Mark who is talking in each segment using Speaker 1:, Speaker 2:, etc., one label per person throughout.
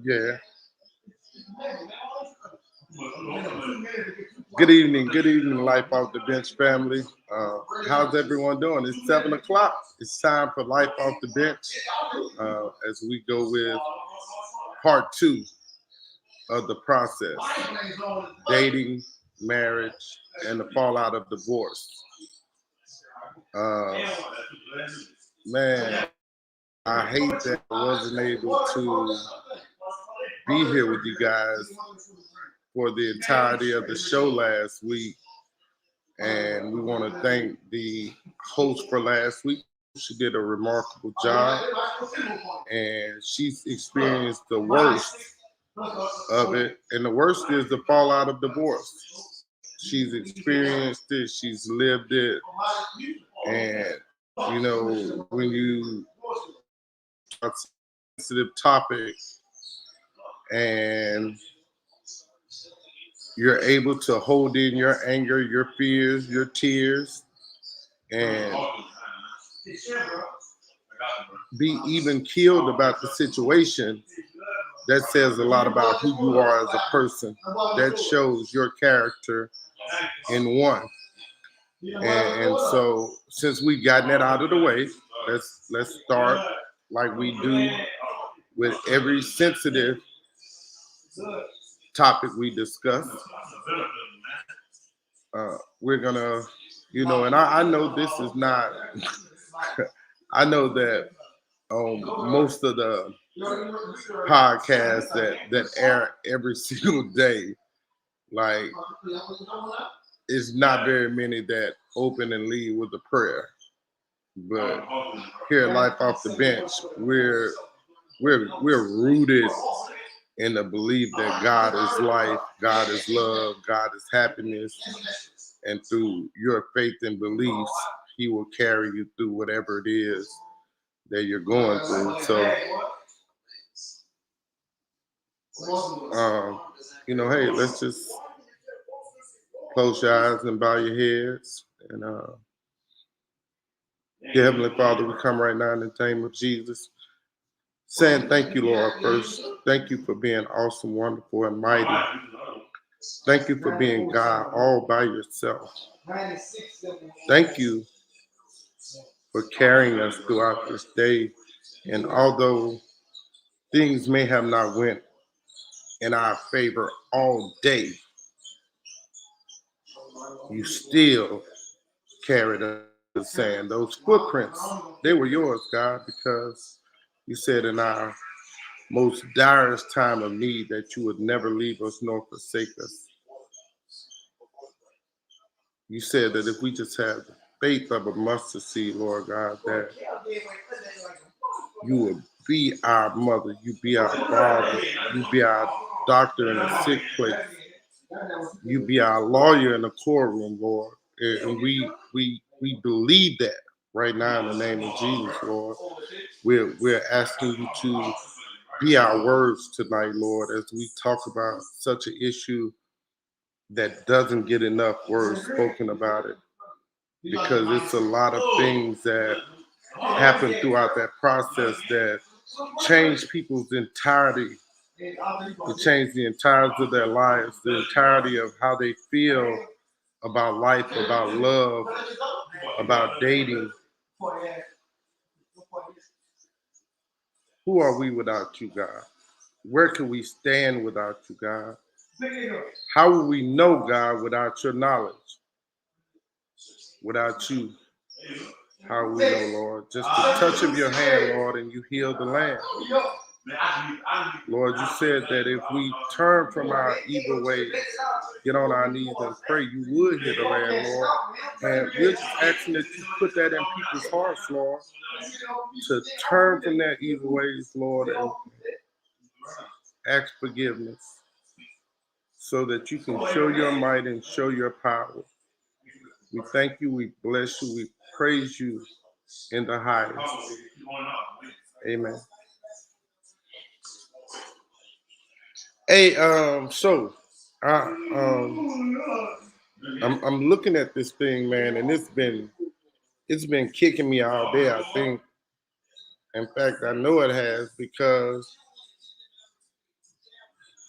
Speaker 1: Yeah. Good evening, Life Off the Bench family. How's everyone doing? It's 7 o'clock. It's time for Life Off the Bench as we go with part two of the process: dating, marriage, and the fallout of divorce. Uh, man, I hate that I wasn't able to be here with you guys for the entirety of the show last week. And we want to thank the host for last week. She did a remarkable job, and she's experienced the worst of it. And the worst is the fallout of divorce. She's experienced it, she's lived it, and when you talk about sensitive topic and you're able to hold in your anger, your fears, your tears, and be even killed about the situation, that says a lot about who you are as a person. That shows your character in one. And so since we've gotten that out of the way, let's start like we do with every sensitive topic we discuss. We're gonna, and I know this is not. I know that most of the podcasts that air every single day, like, it's not very many that open and lead with a prayer. But here at Life Off the Bench, we're rooted in the belief that God is life, God is love, God is happiness, and through your faith and beliefs, He will carry you through whatever it is that you're going through. So, hey, let's just close your eyes and bow your heads. And dear Heavenly Father, we come right now in the name of Jesus, saying thank you, Lord, first. Thank you for being awesome, wonderful, and mighty. Thank you for being God all by yourself. Thank you for carrying us throughout this day. And although things may have not went in our favor all day, you still carried us. Saying those footprints, they were yours, God, because you said in our most direst time of need that you would never leave us nor forsake us. You said that if we just had the faith of a mustard seed, Lord God, that you would be our mother, you be our father, you be our doctor in a sick place, you be our lawyer in the courtroom, Lord. And we believe that right now in the name of Jesus, Lord. We're asking you to be our words tonight, Lord, as we talk about such an issue that doesn't get enough words spoken about it, because it's a lot of things that happen throughout that process that change people's entirety. It changed the entirety of their lives, the entirety of how they feel about life, about love, about dating. Who are we without you, God? Where can we stand without you, God? How will we know, God, without your knowledge? Without you, how will we know, Lord? Just the touch of your hand, Lord, and you heal the land. Lord, you said that if we turn from our evil ways, get on our knees and pray, you would heal the land, Lord. And we're just asking that you put that in people's hearts, Lord, to turn from their evil ways, Lord, and ask forgiveness so that you can show your might and show your power. We thank you, we bless you, we praise you in the highest. Amen. Hey, so I I'm looking at this thing, man, and it's been kicking me all day. I think, in fact, I know it has, because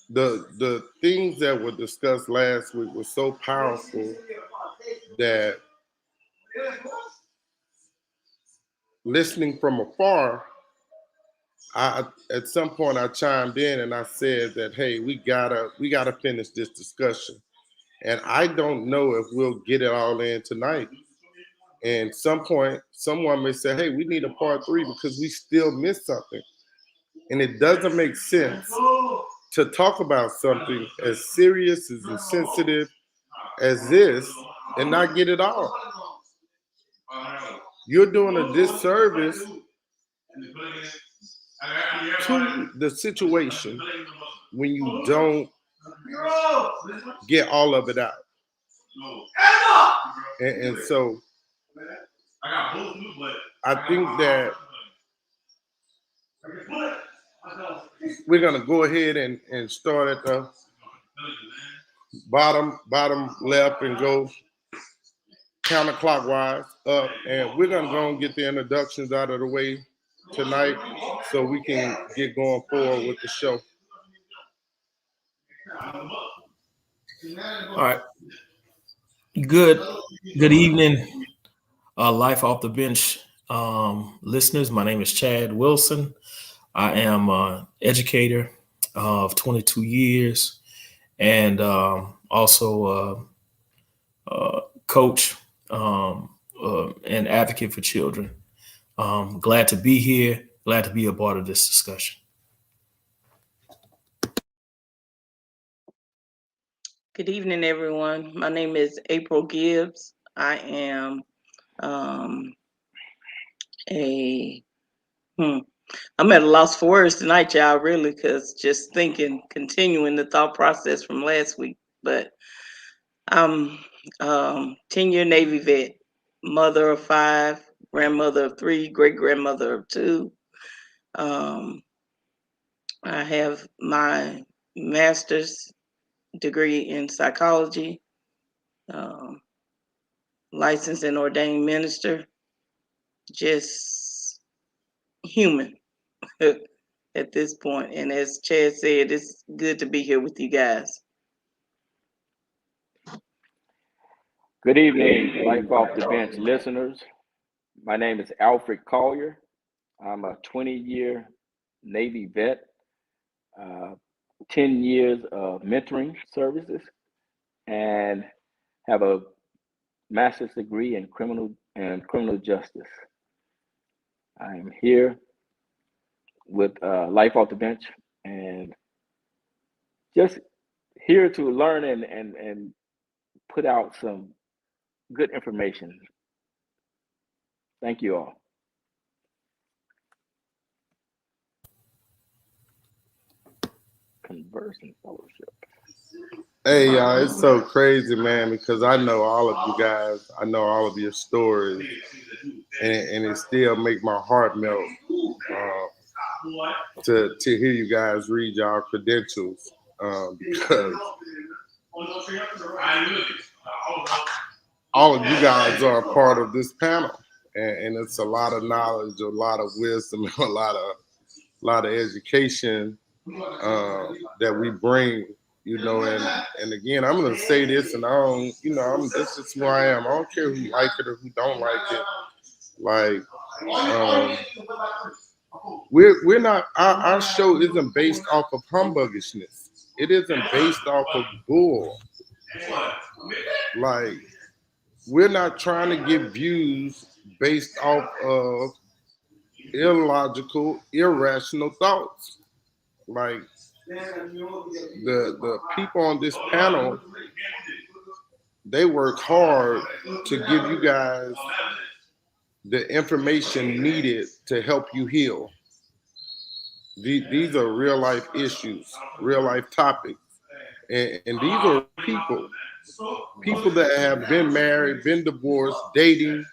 Speaker 1: the things that were discussed last week were so powerful that listening from afar, I at some point I chimed in and I said that, hey, we gotta finish this discussion. And I don't know if we'll get it all in tonight. And some point someone may say, hey, we need a part three because we still missed something. And it doesn't make sense to talk about something as serious as and sensitive as this and not get it all. You're doing a disservice to the situation when you don't get all of it out. And so I think that we're gonna go ahead and start at the bottom left and go counterclockwise up, and we're gonna go and get the introductions out of the way tonight so we can get going forward with the show.
Speaker 2: All right. Good evening, Life Off the Bench listeners. My name is Chad Wilson. I am an educator of 22 years and also a coach and advocate for children. Glad to be here. Glad to be a part of this discussion.
Speaker 3: Good evening, everyone. My name is April Gibbs. I am I'm at a loss for words tonight, y'all, really, because just thinking, continuing the thought process from last week. But I'm 10-year Navy vet, mother of 5, grandmother of 3, great-grandmother of 2. I have my master's degree in psychology, licensed and ordained minister, just human at this point. And as Chad said, it's good to be here with you guys.
Speaker 4: Good evening, Life Off the Bench listeners. My name is Alfred Collier. I'm a 20-year Navy vet, 10 years of mentoring services, and have a master's degree in criminal justice. I am here with Life Off the Bench and just here to learn and put out some good information. Thank you all. Conversing fellowship.
Speaker 1: Hey, y'all, it's so crazy, man, because I know all of you guys. I know all of your stories, and it still make my heart melt to hear you guys read y'all credentials because all of you guys are a part of this panel, and it's a lot of knowledge, a lot of wisdom, a lot of education that we bring. And again, I'm gonna say this, and I don't, this is who I am. I don't care who like it or who don't like it. Like, we're not. Our show isn't based off of humbuggishness. It isn't based off of bull. Like, we're not trying to get views based off of illogical, irrational thoughts. Like, the people on this panel, they work hard to give you guys the information needed to help you heal. These are real life issues, real life topics, and these are people that have been married, been divorced, dating.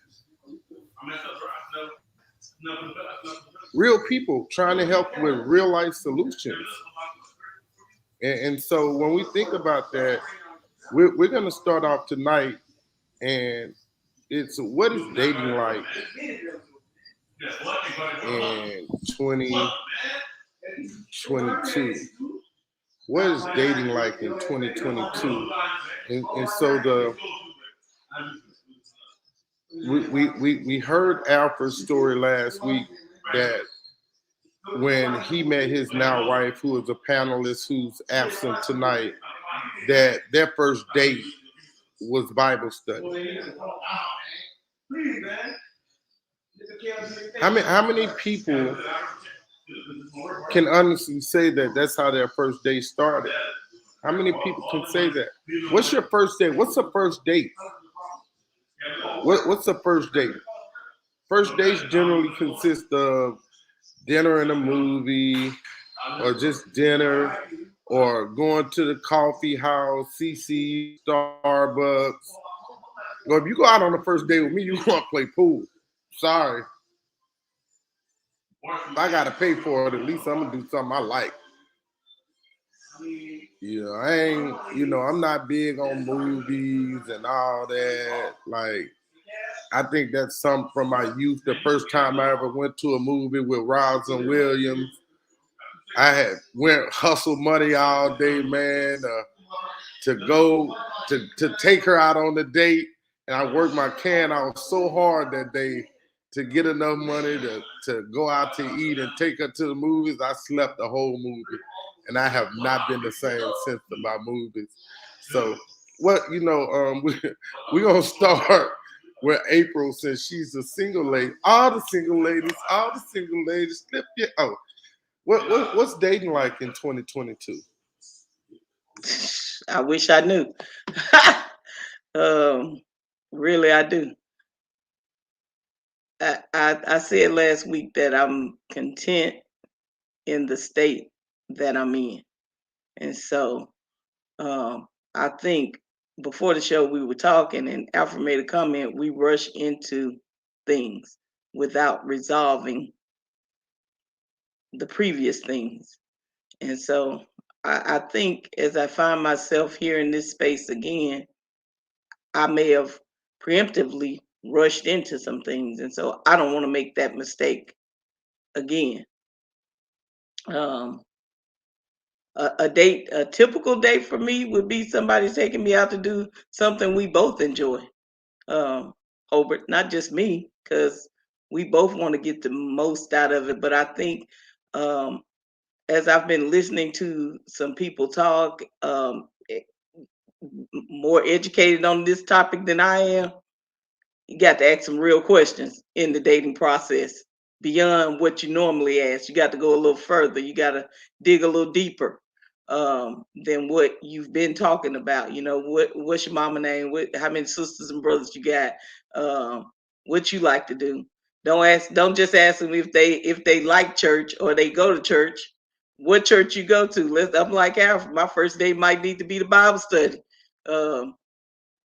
Speaker 1: Real people trying to help with real life solutions. And so when we think about that, we're going to start off tonight, and it's what is dating like in 2022? what is dating like in 2022? And so we heard Alfred's story last week that when he met his now wife, who is a panelist who's absent tonight, that their first date was Bible study. How many people can honestly say that that's how their first date started? How many people can say that? What's your first date? What's the first date? What's the first date? First dates generally consist of dinner and a movie, or just dinner, or going to the coffee house, CC, Starbucks. Or if you go out on the first date with me, you want to play pool. Sorry. If I got to pay for it, at least I'm going to do something I like. I ain't, I'm not big on movies and all that. Like, I think that's something from my youth. The first time I ever went to a movie with Robin Williams, I had went hustle money all day, man, to go to take her out on the date. And I worked my can out so hard that day to get enough money to go out to eat and take her to the movies. I slept the whole movie. And I have not been the same since about movies. So we're gonna start with April, since she's a single lady. All the single ladies, flip your what's dating like in 2022?
Speaker 3: I wish I knew. Really, I do. I said last week that I'm content in the state that I'm in. And so I think before the show we were talking and Alfred made a comment, we rush into things without resolving the previous things. And so I think as I find myself here in this space again, I may have preemptively rushed into some things. And so I don't want to make that mistake again. A typical date for me would be somebody taking me out to do something we both enjoy. Hobart, not just me, because we both want to get the most out of it. But I think as I've been listening to some people talk, more educated on this topic than I am, you got to ask some real questions in the dating process beyond what you normally ask. You got to go a little further. You got to dig a little deeper than what you've been talking about. What's your mama name? How many sisters and brothers you got? What you like to do? Don't just ask them if they like church or they go to church. What church you go to? I'm like Alfred. My first day might need to be the Bible study.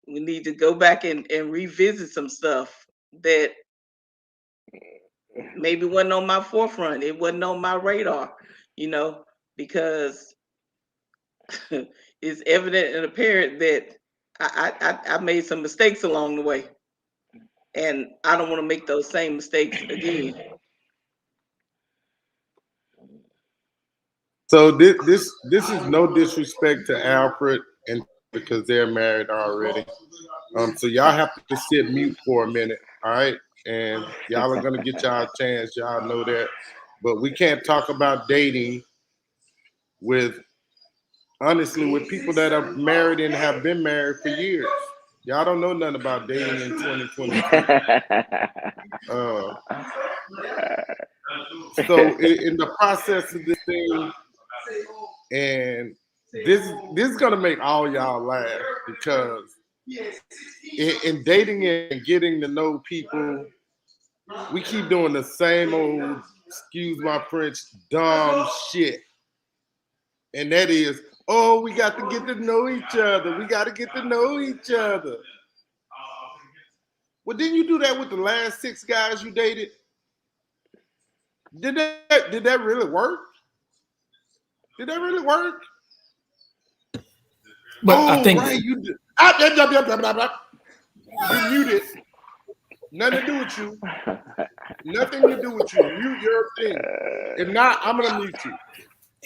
Speaker 3: We need to go back and revisit some stuff that maybe wasn't on my forefront. It wasn't on my radar, because it's evident and apparent that I made some mistakes along the way. And I don't want to make those same mistakes again.
Speaker 1: So this is no disrespect to Alfred and because they're married already. So y'all have to sit mute for a minute, all right? And y'all are gonna get y'all a chance. Y'all know that, but we can't talk about dating with people that are married and have been married for years. Y'all don't know nothing about dating in 2022. So in the process of this thing, and this is gonna make all y'all laugh, because in dating and getting to know people, we keep doing the same old, excuse my French, dumb shit. And that is, oh, we got to get to know each other. We got to get to know each other. Well, didn't you do that with the last 6 guys you dated? Did that really work? Did that really work?
Speaker 2: But I think
Speaker 1: right, you did. You muted. Nothing to do with you. Nothing to do with you. Mute your thing. If not, I'm gonna mute you.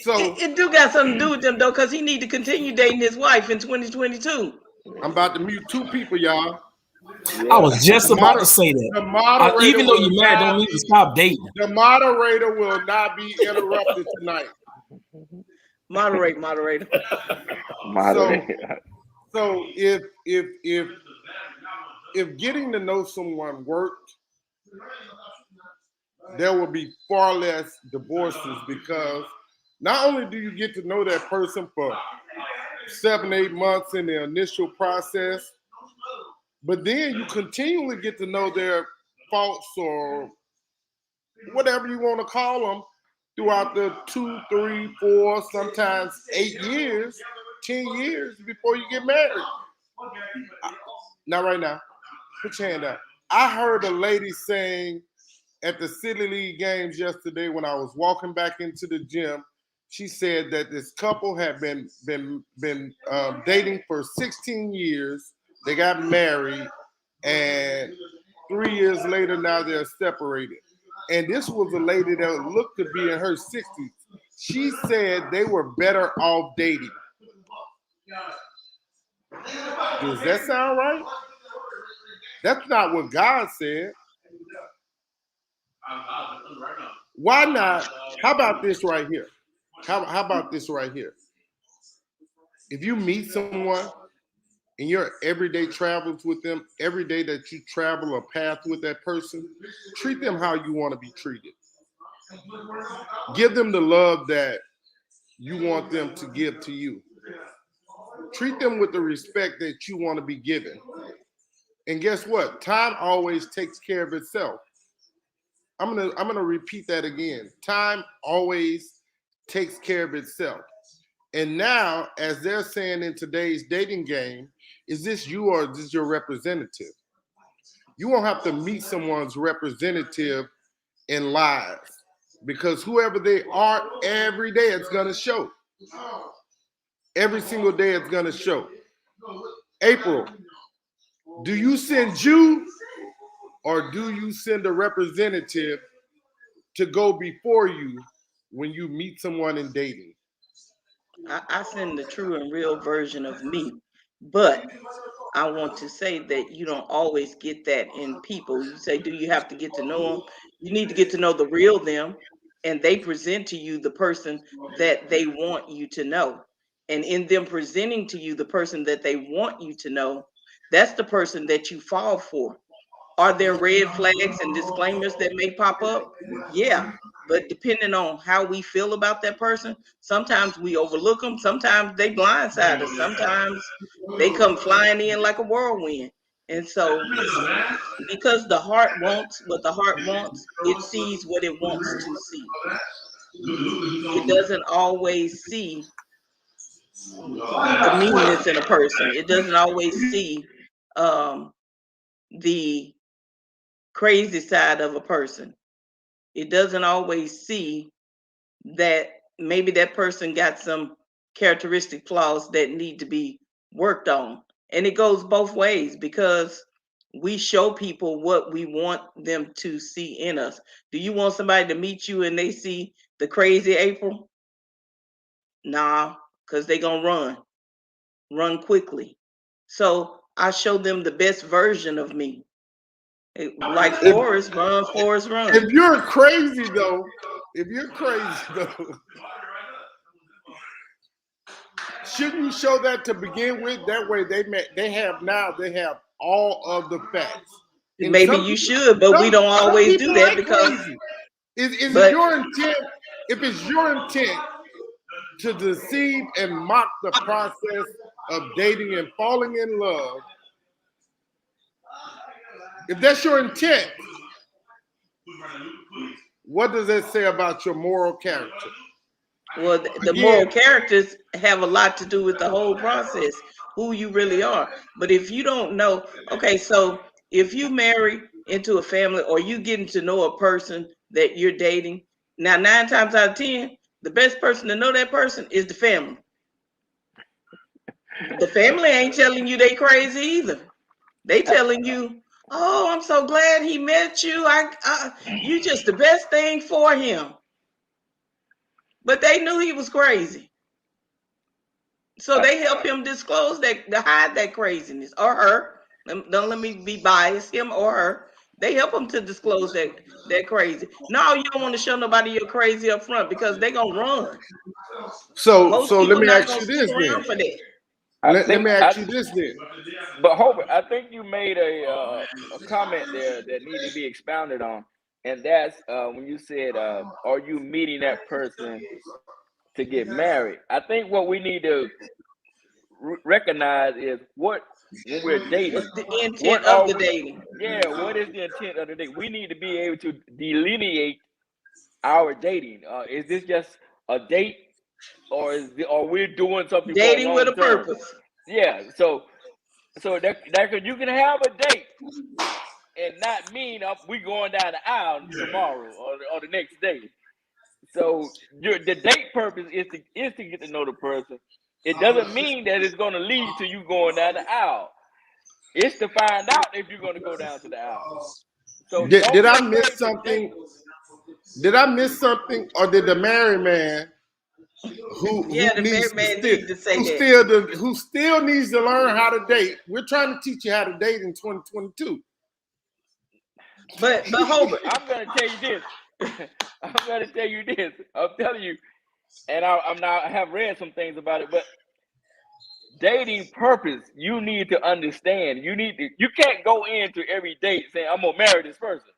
Speaker 1: So
Speaker 3: it do got something to do with them though, because he need to continue dating his wife in 2022.
Speaker 1: I'm about to mute 2 people, y'all.
Speaker 2: I was just
Speaker 1: The
Speaker 2: about to
Speaker 1: moder-
Speaker 2: say that.
Speaker 1: the moderator
Speaker 2: Even though
Speaker 1: will
Speaker 2: you're married, don't
Speaker 1: not
Speaker 2: mean to
Speaker 1: be,
Speaker 2: stop dating.
Speaker 1: the moderator will not be interrupted tonight.
Speaker 3: Moderator.
Speaker 1: So if getting to know someone worked, there will be far less divorces, because not only do you get to know that person for 7-8 months in the initial process, but then you continually get to know their faults or whatever you want to call them throughout the 2, 3, 4, sometimes 8 years, 10 years before you get married. Not right now. Put your hand out. I heard a lady saying at the City League games yesterday when I was walking back into the gym, she said that this couple had been dating for 16 years. They got married, and 3 years later, now they're separated. And this was a lady that looked to be in her 60s. She said they were better off dating. Does that sound right? That's not what God said. Why not? How about this right here? How about this right here? If you meet someone in your everyday travels with them, every day that you travel a path with that person, treat them how you want to be treated. Give them the love that you want them to give to you. Treat them with the respect that you want to be given. And guess what? Time always takes care of itself. I'm gonna repeat that again. Time always takes care of itself. And now, as they're saying in today's dating game, is this you or is this your representative? You won't have to meet someone's representative in lies, because whoever they are, every day it's gonna show. Every single day it's gonna show. April, do you send you or do you send a representative to go before you when you meet someone in dating?
Speaker 3: I send the true and real version of me, but I want to say that you don't always get that in people. You say, do you have to get to know them? You need to get to know the real them, and they present to you the person that they want you to know. And in them presenting to you the person that they want you to know, that's the person that you fall for. Are there red flags and disclaimers that may pop up? Yeah. But depending on how we feel about that person, sometimes we overlook them. Sometimes they blindside us. Sometimes they come flying in like a whirlwind. And so, because the heart wants what the heart wants, it sees what it wants to see. It doesn't always see the meanness in a person. It doesn't always see the crazy side of a person. It doesn't always see that maybe that person got some characteristic flaws that need to be worked on. And it goes both ways, because we show people what we want them to see in us. Do you want somebody to meet you and they see the crazy April? Nah, because they're going to run quickly. So I show them the best version of me. Like Forrest, run, Forrest, run.
Speaker 1: If you're crazy though, shouldn't you show that to begin with? That way they have all of the facts. And
Speaker 3: maybe you should, but we don't always do that, because
Speaker 1: crazy. Is it your intent? If it's your intent to deceive and mock the process of dating and falling in love, if that's your intent, what does that say about your moral character?
Speaker 3: Well, the moral characters have a lot to do with the whole process, who you really are. But if you don't know, okay, so if you marry into a family or you getting to know a person that you're dating, now 9 times out of 10, the best person to know that person is the family. The family ain't telling you they crazy either. They telling you, oh, I'm so glad he met you. You just the best thing for him. But they knew he was crazy. So they help him disclose that, to hide that craziness, or her. Don't let me be biased, him or her. They help him to disclose that crazy. No, you don't want to show nobody you're crazy up front because they're gonna run.
Speaker 1: So
Speaker 3: Most
Speaker 1: let
Speaker 3: people
Speaker 1: me
Speaker 3: not
Speaker 1: ask
Speaker 3: gonna
Speaker 1: you
Speaker 3: stick
Speaker 1: this then.
Speaker 3: around for that.
Speaker 1: Let me ask you this then.
Speaker 4: But Hobart, I think you made a comment there that need to be expounded on, and that's when you said, "Are you meeting that person to get married?" I think what we need to recognize is what when we're dating,
Speaker 3: What's the
Speaker 4: what
Speaker 3: intent of
Speaker 4: are
Speaker 3: the
Speaker 4: we?
Speaker 3: dating?
Speaker 4: Yeah, what is the intent of the date? We need to be able to delineate our dating. Is this just a date, or are we doing something for a
Speaker 3: Dating with
Speaker 4: long
Speaker 3: a
Speaker 4: term?
Speaker 3: purpose.
Speaker 4: Yeah, so that you can have a date and not mean we going down the aisle tomorrow or the next day. So the date purpose is to get to know the person. It doesn't mean that it's going to lead to you going down the aisle. It's to find out if you're going to go down to the aisle. So don't
Speaker 1: Did
Speaker 4: be
Speaker 1: I miss
Speaker 4: afraid to date.
Speaker 1: something? Did I miss something, or did the married man
Speaker 3: Yeah,
Speaker 1: who
Speaker 3: the
Speaker 1: needs
Speaker 3: married
Speaker 1: to
Speaker 3: man
Speaker 1: still
Speaker 3: need to say that.
Speaker 1: who still needs to learn how to date? We're trying to teach you how to date in 2022.
Speaker 3: But Hobart,
Speaker 4: I'm going to tell you this. I'm going to tell you this. I'm telling you, and I have read some things about it, but dating purpose, you need to understand. You can't go into every date saying I'm gonna marry this person.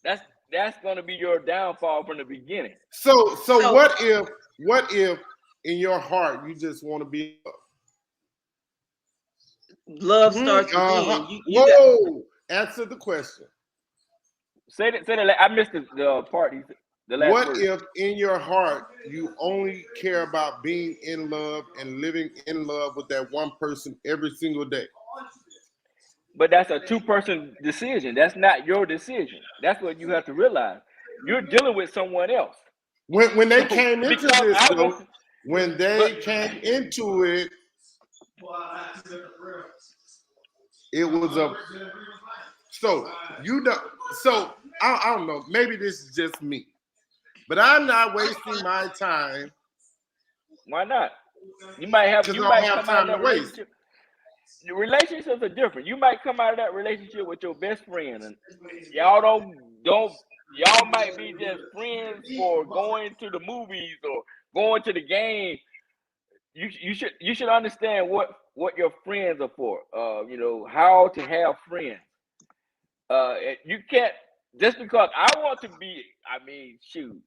Speaker 4: That's gonna be your downfall from the beginning.
Speaker 1: So
Speaker 3: so
Speaker 1: what if in your heart you just want to be
Speaker 3: love starts
Speaker 1: uh-huh.
Speaker 3: within. You got
Speaker 1: Whoa, answer the question.
Speaker 4: Say that. I missed the part. The last
Speaker 1: What
Speaker 4: word.
Speaker 1: if in your heart you only care about being in love and living in love with that one person every single day?
Speaker 4: But that's a two-person decision. That's not your decision. That's what you have to realize. You're dealing with someone else.
Speaker 1: When they
Speaker 4: So
Speaker 1: came into
Speaker 4: because
Speaker 1: this
Speaker 4: I
Speaker 1: though,
Speaker 4: want,
Speaker 1: when
Speaker 4: but
Speaker 1: they came into it, it was a so you know so I don't know, maybe this is just me, but I'm not wasting my time
Speaker 4: why not?
Speaker 1: because
Speaker 4: You
Speaker 1: I don't
Speaker 4: might
Speaker 1: have
Speaker 4: come out of
Speaker 1: time to
Speaker 4: that
Speaker 1: waste.
Speaker 4: relationship. The relationships are different. You might come out of that relationship with your best friend, and y'all don't y'all might be just friends for going to the movies or going to the game. You should understand what your friends are for. How to have friends. You can't just because I want to be. I mean, shoot.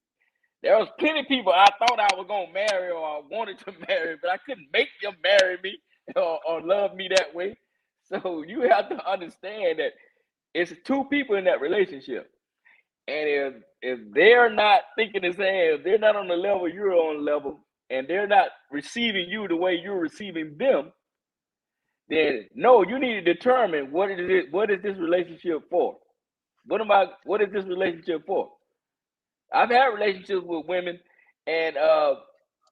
Speaker 4: There was plenty of people I thought I was gonna marry or I wanted to marry, but I couldn't make them marry me or love me that way. So you have to understand that it's two people in that relationship, and if they're not thinking the same, if they're not on the level you're on level, and they're not receiving you the way you're receiving them, then no, you need to determine what is this relationship for? What is this relationship for? I've had relationships with women, and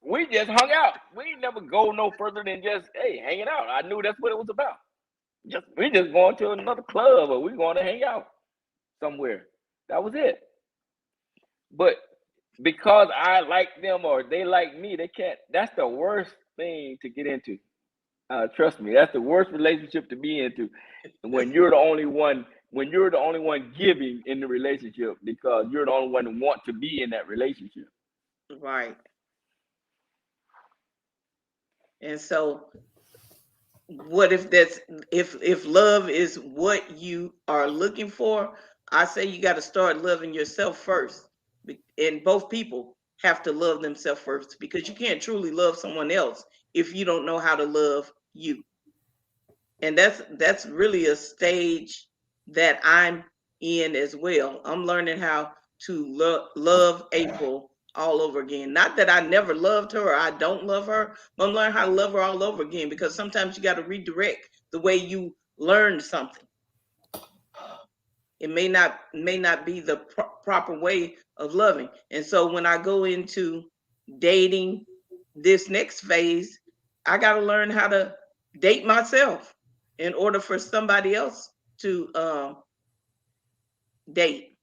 Speaker 4: we just hung out. We never go no further than just hanging out. I knew that's what it was about. We just going to another club or we going to hang out somewhere. That was it. But because I like them or they like me, they can't. That's the worst thing to get into. Trust me, that's the worst relationship to be into when you're the only one. When you're the only one giving in the relationship because you're the only one who want to be in that relationship.
Speaker 3: right. And so what if that's if love is what you are looking for? I say you got to start loving yourself first. And both people have to love themselves first because you can't truly love someone else if you don't know how to love you. And that's really a stage that I'm in as well. I'm learning how to love April all over again. Not that I never loved her or I don't love her, but I'm learning how to love her all over again because sometimes you got to redirect the way you learned something. It may not be the proper way of loving. And so when I go into dating this next phase, I got to learn how to date myself in order for somebody else to date.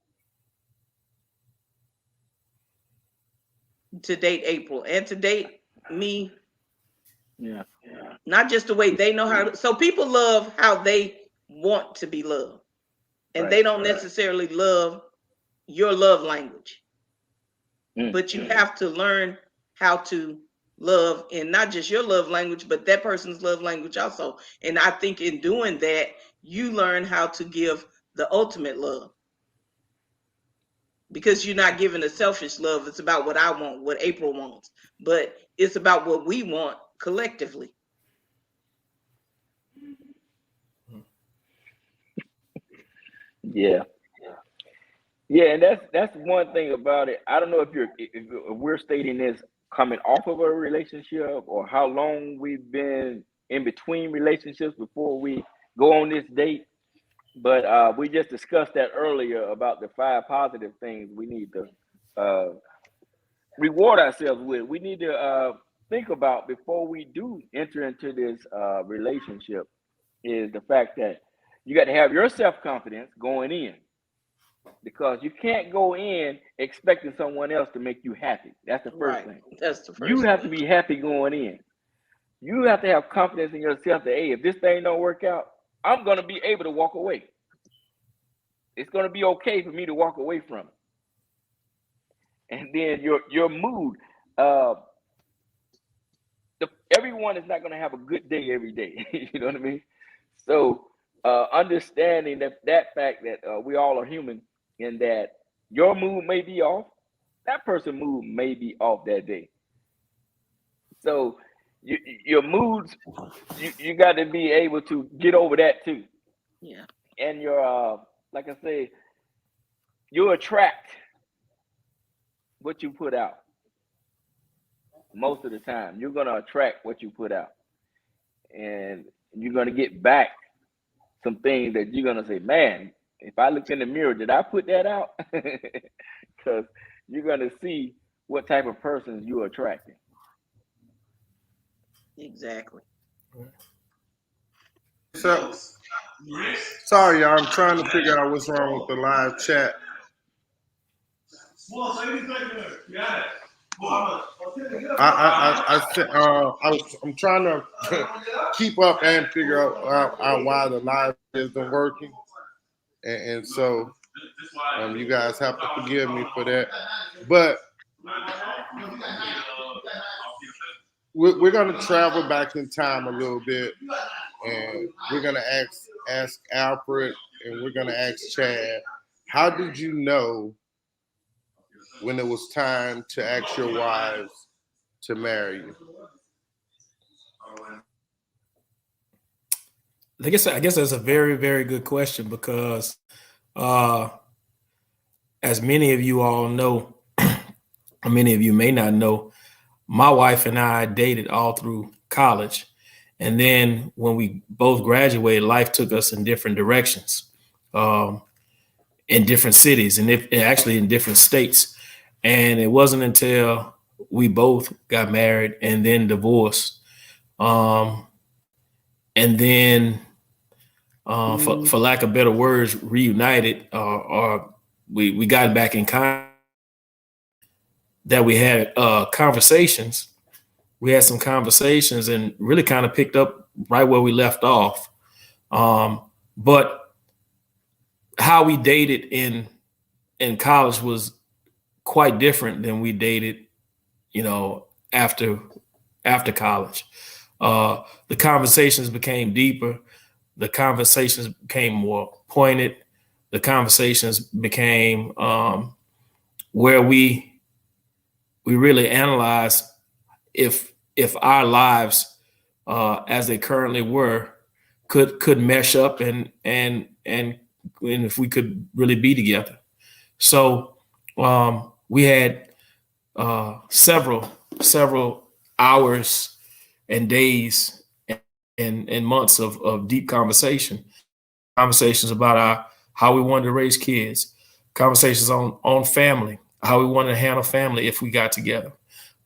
Speaker 3: to date April and to date me.
Speaker 4: Yeah.
Speaker 3: Not just the way they know how to. So people love how they want to be loved, and they don't necessarily love your love language. But you have to learn how to love in not just your love language, but that person's love language also. And I think in doing that, you learn how to give the ultimate love, because you're not giving a selfish love. It's about what I want, what April wants, but it's about what we want collectively.
Speaker 4: Yeah. Yeah, and that's one thing about it. I don't know if we're stating this coming off of a relationship, or how long we've been in between relationships before we go on this date. But we just discussed that earlier about the 5 positive things we need to uh, reward ourselves with. We need to think about before we do enter into this relationship, is the fact that you got to have your self-confidence going in, because you can't go in expecting someone else to make you happy. That's the first thing.
Speaker 3: That's the first
Speaker 4: You have
Speaker 3: thing.
Speaker 4: to be happy going in. You have to have confidence in yourself that, hey, if this thing don't work out, I'm going to be able to walk away. It's going to be okay for me to walk away from it. And then your mood. Everyone is not going to have a good day every day. You know what I mean? So understanding that fact that we all are human, and that your mood may be off, that person's mood may be off that day. So your moods, you got to be able to get over that too.
Speaker 3: Yeah.
Speaker 4: And your like I say, you attract what you put out. Most of the time, you're gonna attract what you put out, and you're gonna get back some things that you're gonna say, man, if I look in the mirror, did I put that out? Because you're gonna see what type of persons you're attracting.
Speaker 3: Exactly.
Speaker 1: So, sorry, y'all. I'm trying to figure out what's wrong with the live chat. I'm trying to keep up and figure out why the live isn't working, and so you guys have to forgive me for that. But we're going to travel back in time a little bit, and we're going to ask Alfred, and we're going to ask Chad, how did you know when it was time to ask your wives to marry you?
Speaker 2: I guess that's a very, very good question, because as many of you all know, or many of you may not know, my wife and I dated all through college. And then when we both graduated, life took us in different directions, in different cities, and actually in different states. And it wasn't until we both got married and then divorced, and then, for lack of better words, reunited, or we got back in contact, that we had conversations. We had some conversations and really kind of picked up right where we left off. But how we dated in college was quite different than we dated, after college. The conversations became deeper. The conversations became more pointed. The conversations became where we really analyzed if our lives, as they currently were, could mesh up, and if we could really be together. So we had several hours and days and months of deep conversations about how we wanted to raise kids, conversations on family, how we wanted to handle family if we got together,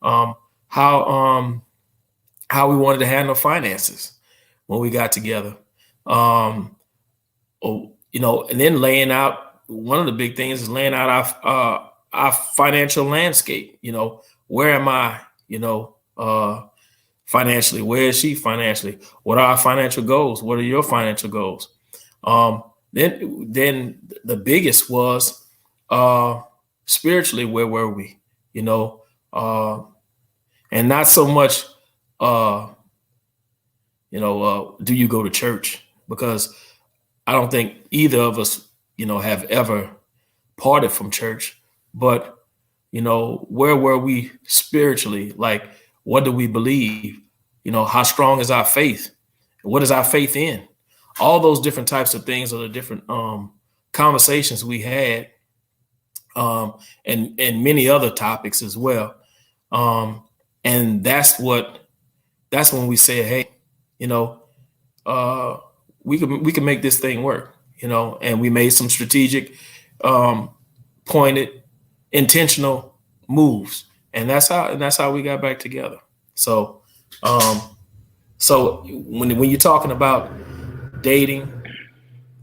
Speaker 2: how we wanted to handle finances when we got together, and then laying out, one of the big things is laying out our financial landscape. where am I, financially? Where is she financially? What are our financial goals? What are your financial goals? Then the biggest was spiritually, where were we? And not so much, do you go to church? Because I don't think either of us, have ever parted from church. But, where were we spiritually? Like, what do we believe? How strong is our faith? What is our faith in? All those different types of things are the different conversations we had, and many other topics as well. And that's when we said, hey, we can make this thing work, and we made some strategic, pointed, intentional moves, and that's how we got back together. So, when you're talking about dating,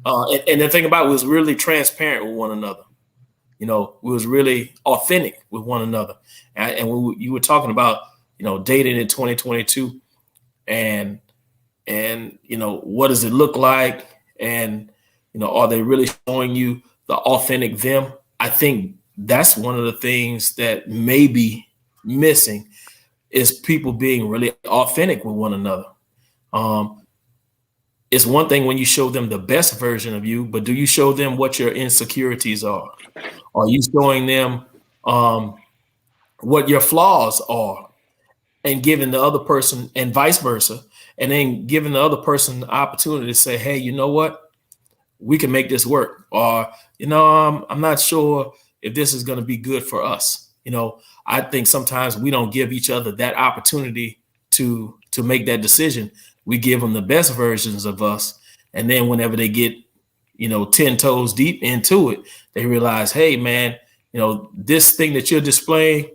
Speaker 2: and the thing about it was really transparent with one another. We was really authentic with one another, and when you were talking about dating in 2022, and what does it look like, and are they really showing you the authentic them? I think that's one of the things that may be missing, is people being really authentic with one another. It's one thing when you show them the best version of you, but do you show them what your insecurities are? Are you showing them what your flaws are, and giving the other person, and vice versa, and then giving the other person the opportunity to say, hey, you know what? We can make this work. Or, I'm not sure if this is going to be good for us. I think sometimes we don't give each other that opportunity to make that decision. We give them the best versions of us. And then whenever they get, 10 toes deep into it, they realize, hey, man, this thing that you're displaying,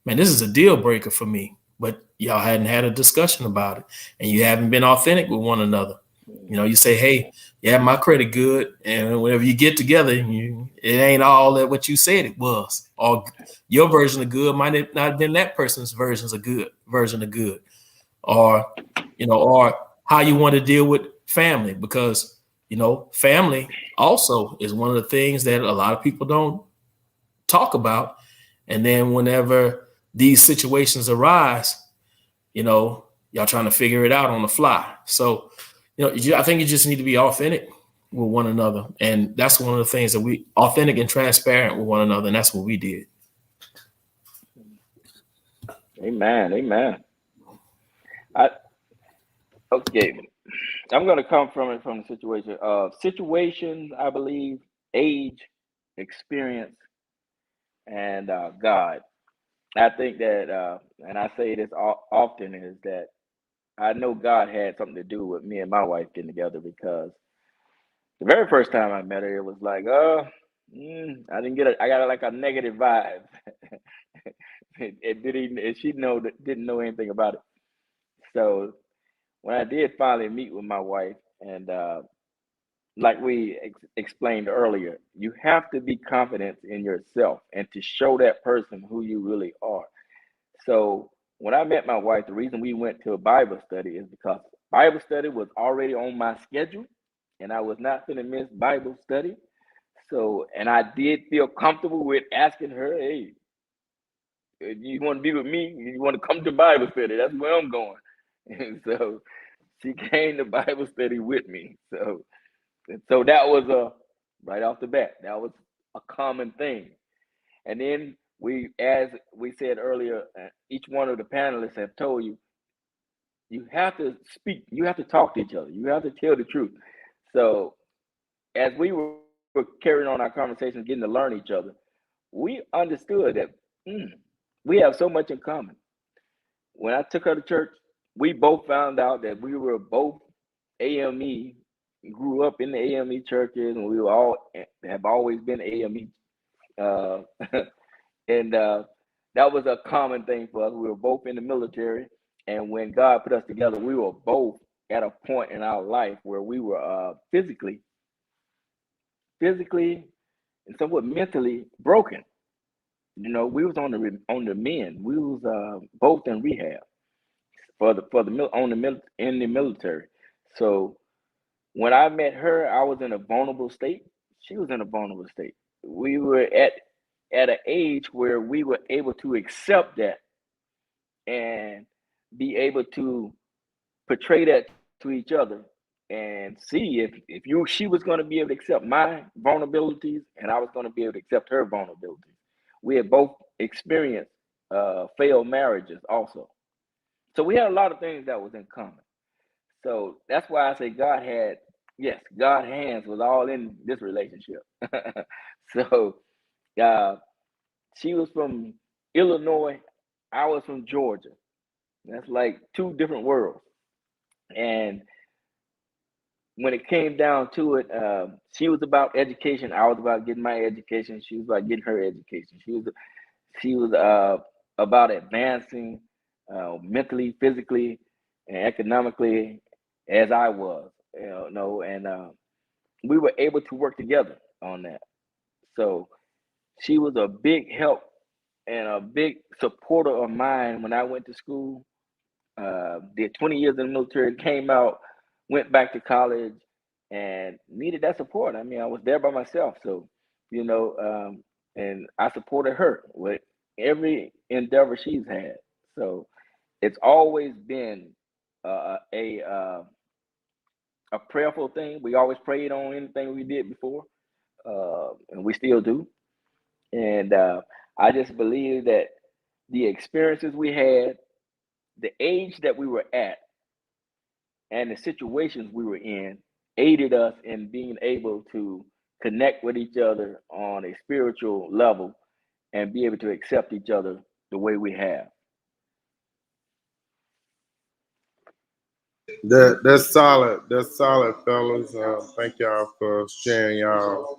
Speaker 2: man, this is a deal breaker for me. But y'all hadn't had a discussion about it, and you haven't been authentic with one another. You say, hey, yeah, my credit good. And whenever you get together, it ain't all that what you said it was. Or your version of good might have not been that person's version of good. Or, or how you want to deal with family, because, family also is one of the things that a lot of people don't talk about. And then whenever these situations arise, y'all trying to figure it out on the fly. So, I think you just need to be authentic with one another. And that's one of the things that we authentic and transparent with one another. And that's what we did.
Speaker 4: Amen. Amen. Okay. I'm going to come from the situation of situations, I believe, age, experience, and God. I think that, and I say this often, is that I know God had something to do with me and my wife getting together, because the very first time I met her, it was like, I I got like a negative vibe. She didn't know anything about it. So when I did finally meet with my wife, and like we explained earlier, you have to be confident in yourself and to show that person who you really are. So when I met my wife, the reason we went to a Bible study is because Bible study was already on my schedule, and I was not going to miss Bible study. So, and I did feel comfortable with asking her, hey, you want to be with me? You want to come to Bible study? That's where I'm going. And so she came to Bible study with me. So that was right off the bat, that was a common thing. And then as we said earlier, each one of the panelists have told you, you have to speak, you have to talk to each other, you have to tell the truth. So as we were carrying on our conversations, getting to learn each other, we understood that we have so much in common. When I took her to church, we both found out that we were both AME, grew up in the AME churches, and we have always been AME. And that was a common thing for us. We were both in the military, and when God put us together, we were both at a point in our life where we were physically and somewhat mentally broken. we was on the men. We was both in rehab in the military. So when I met her, I was in a vulnerable state. She was in a vulnerable state. We were at an age where we were able to accept that and be able to portray that to each other and see if she was going to be able to accept my vulnerabilities and I was going to be able to accept her vulnerabilities. We had both experienced failed marriages also. So we had a lot of things that was in common. So that's why I say God's hands was all in this relationship. So she was from Illinois, I was from Georgia. That's like two different worlds. And when it came down to it, she was about education. I was about getting my education. She was about getting her education. She was about advancing mentally, physically, and economically as I was. And we were able to work together on that. So she was a big help and a big supporter of mine when I went to school. Did 20 years in the military, came out, went back to college, and needed that support. I mean, I was there by myself, so and I supported her with every endeavor she's had. So it's always been a prayerful thing. We always prayed on anything we did before, and we still do. And I just believe that the experiences we had, the age that we were at, and the situations we were in aided us in being able to connect with each other on a spiritual level and be able to accept each other the way we have.
Speaker 1: That's solid. That's solid, fellas. Thank y'all for sharing y'all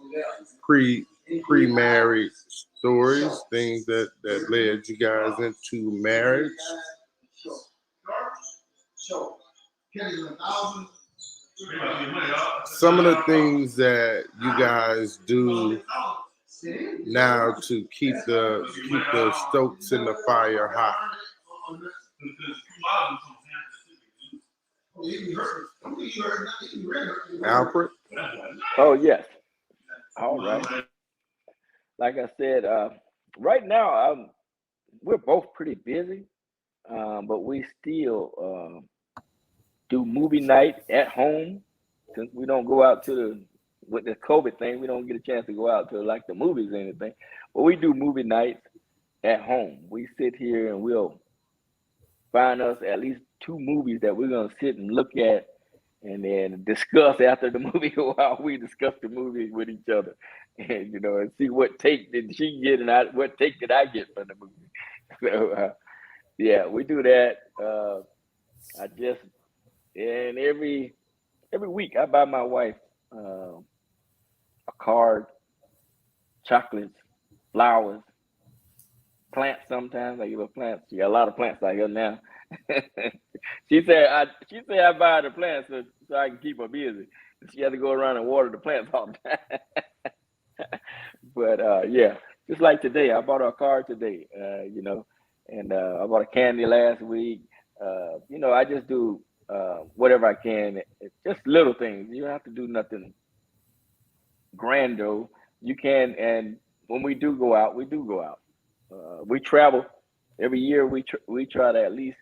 Speaker 1: pre-married stories, things that led you guys into marriage. Some of the things that you guys do now to keep the stokes in the fire hot. Alfred?
Speaker 4: Oh, yes. All right. Like I said, right now, we're both pretty busy, but we still do movie night at home since we don't go out with the COVID thing, we don't get a chance to go out to like the movies or anything. But we do movie nights at home. We sit here and we'll find us at least two movies that we're gonna sit and look at and then discuss after the movie while we discuss the movie with each other. And and see what take did she get and what take did I get from the movie. So yeah, we do that. I just and every week I buy my wife a card, chocolates, flowers, plants. Sometimes I give her plants. She got a lot of plants out here now. She said I buy the plants so I can keep her busy. She had to go around and water the plants all the time. But yeah, just like today, I bought her a card today. And I bought a candy last week. I just do whatever I can. It's just little things. You don't have to do nothing grando. You can, and when we do go out, we do go out. We travel every year. We try to at least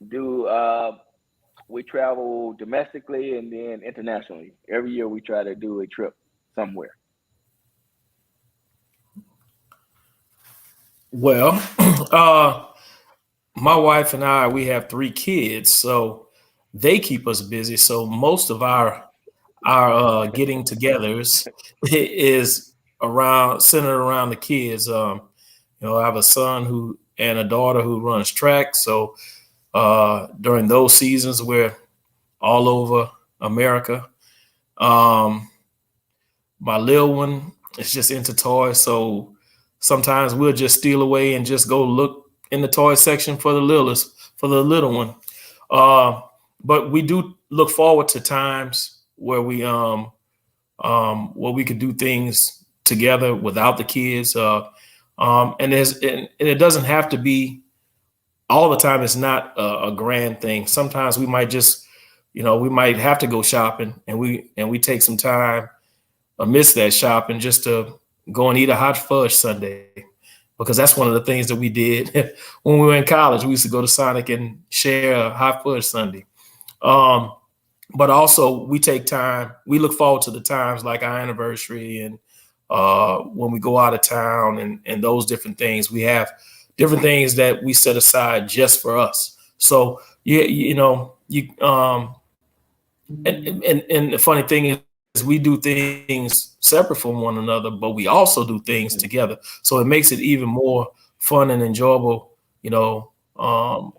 Speaker 4: do. We travel domestically and then internationally. Every year we try to do a trip somewhere.
Speaker 2: Well, my wife and I, we have 3 kids, so they keep us busy. So most of our getting togethers is centered around the kids. I have a son and a daughter who runs track. So during those seasons, we're all over America. My little one is just into toys, so sometimes we'll just steal away and just go look in the toy section for the little one. But we do look forward to times where we could do things together without the kids. And it doesn't have to be all the time. It's not a grand thing. Sometimes we might just, we might have to go shopping, and we take some time amidst that shopping just to go and eat a hot fudge sundae, because that's one of the things that we did when we were in college. We used to go to Sonic and share a hot fudge sundae. But also we take time. We look forward to the times like our anniversary and when we go out of town and those different things. We have different things that we set aside just for us. So and the funny thing is we do things separate from one another, but we also do things together. So it makes it even more fun and enjoyable, when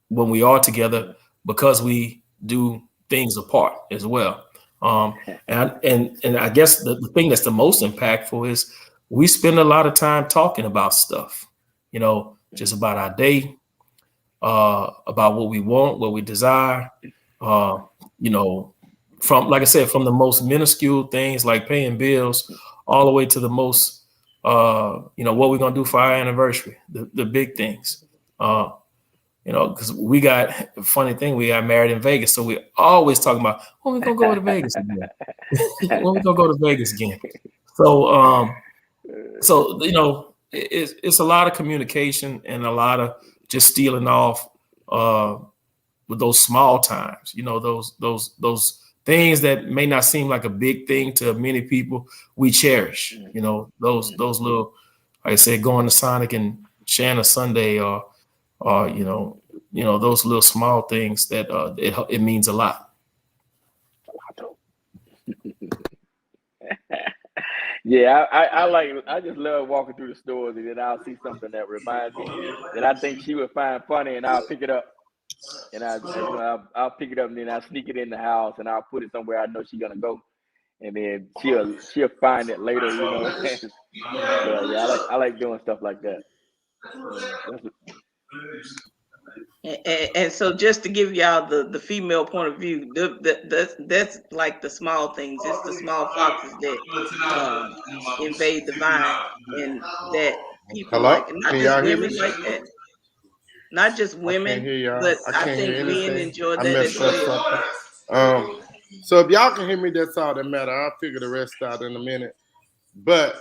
Speaker 2: we are together, because we do things apart as well. And I guess the thing that's the most impactful is we spend a lot of time talking about stuff, just about our day, about what we want, what we desire, from, like I said, from the most minuscule things like paying bills all the way to the most, what we're going to do for our anniversary, the big things. Because we got a funny thing, we got married in Vegas. So we're always talking about when we going to go to Vegas again. When we going to go to Vegas again. So, it's a lot of communication and a lot of just stealing off with those small times, those things that may not seem like a big thing to many people, we cherish, those little, like I said, going to Sonic and sharing a Sunday, or those little small things that it means a lot.
Speaker 4: Yeah, I just love walking through the stores, and then I'll see something that reminds me that I think she would find funny, and I'll pick it up, and I'll pick it up, and then I'll sneak it in the house, and I'll put it somewhere I know she's gonna go, and then she'll find it later, So yeah, I like doing stuff like that.
Speaker 3: And so, just to give y'all the female point of view, that's like the small things. It's the small foxes that invade the vine, and that people like, not just women like that. Not just women, but I think men enjoy that as well.
Speaker 1: So if y'all can hear me, that's all that matter. I'll figure the rest out in a minute. But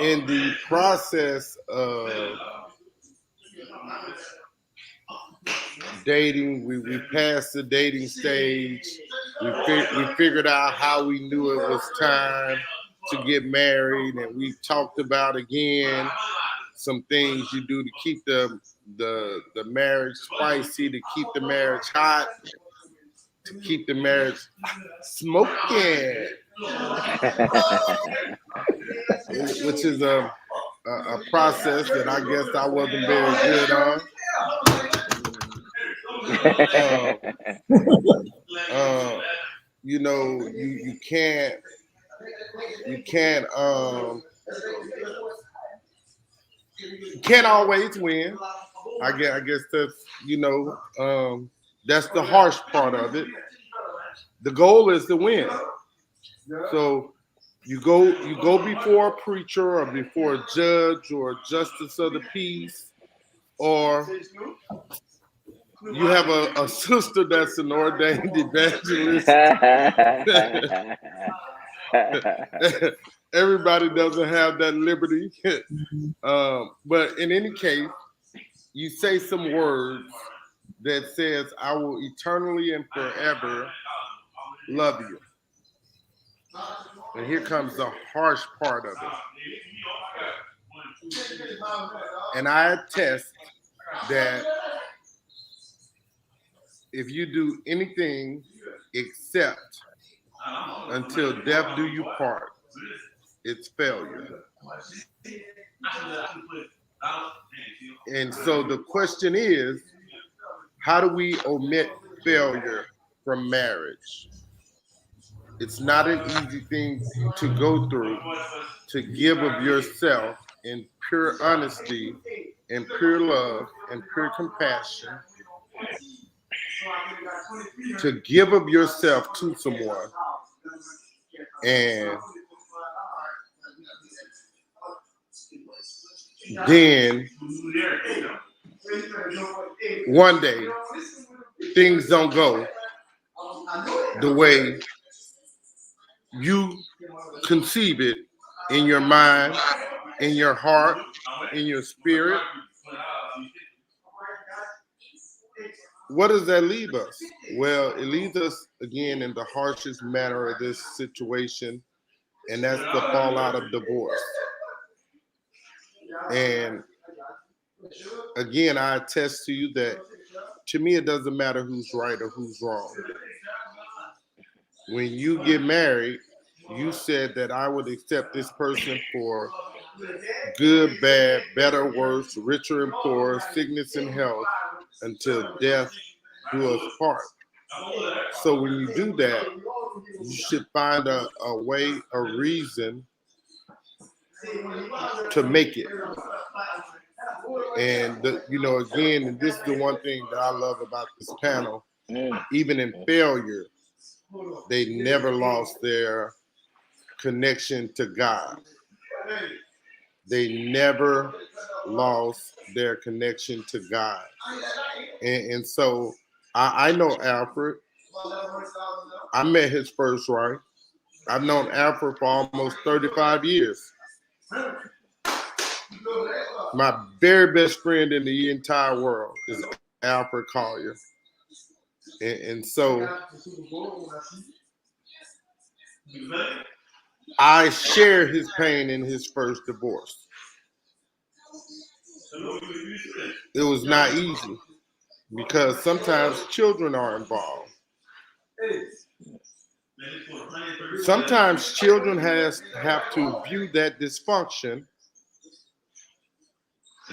Speaker 1: in the process of dating, we passed the dating stage. We figured out how we knew it was time to get married, and we talked about again some things you do to keep the marriage spicy, to keep the marriage hot, to keep the marriage smoking, which is a process that I guess I wasn't very good on. You can't always win. I guess that's the harsh part of it. The goal is to win. So you go before a preacher or before a judge or a justice of the peace, or you have a sister that's an ordained evangelist. Everybody doesn't have that liberty. But in any case, you say some words that says, I will eternally and forever love you. And here comes the harsh part of it. And I attest that if you do anything except until death do you part, it's failure. And so the question is, how do we omit failure from marriage? It's not an easy thing to go through, to give of yourself in pure honesty and pure love and pure compassion, to give of yourself to someone and then one day things don't go the way you conceive it in your mind, in your heart, in your spirit. What does that leave us? Well, it leaves us again in the harshest manner of this situation, and that's the fallout of divorce. And again, I attest to you that to me, it doesn't matter who's right or who's wrong. When you get married, you said that I would accept this person for good, bad, better, worse, richer and poorer, sickness and health, until death do us part. So when you do that, you should find a way, a reason to make it. And again, and this is the one thing that I love about this panel. Even in failure, they never lost their connection to God. They never lost their connection to God. And so I know Alfred. I met his first wife. I've known Alfred for almost 35 years. My very best friend in the entire world is Alfred Collier. And so I share his pain in his first divorce. It was not easy because sometimes children are involved. Sometimes children have to view that dysfunction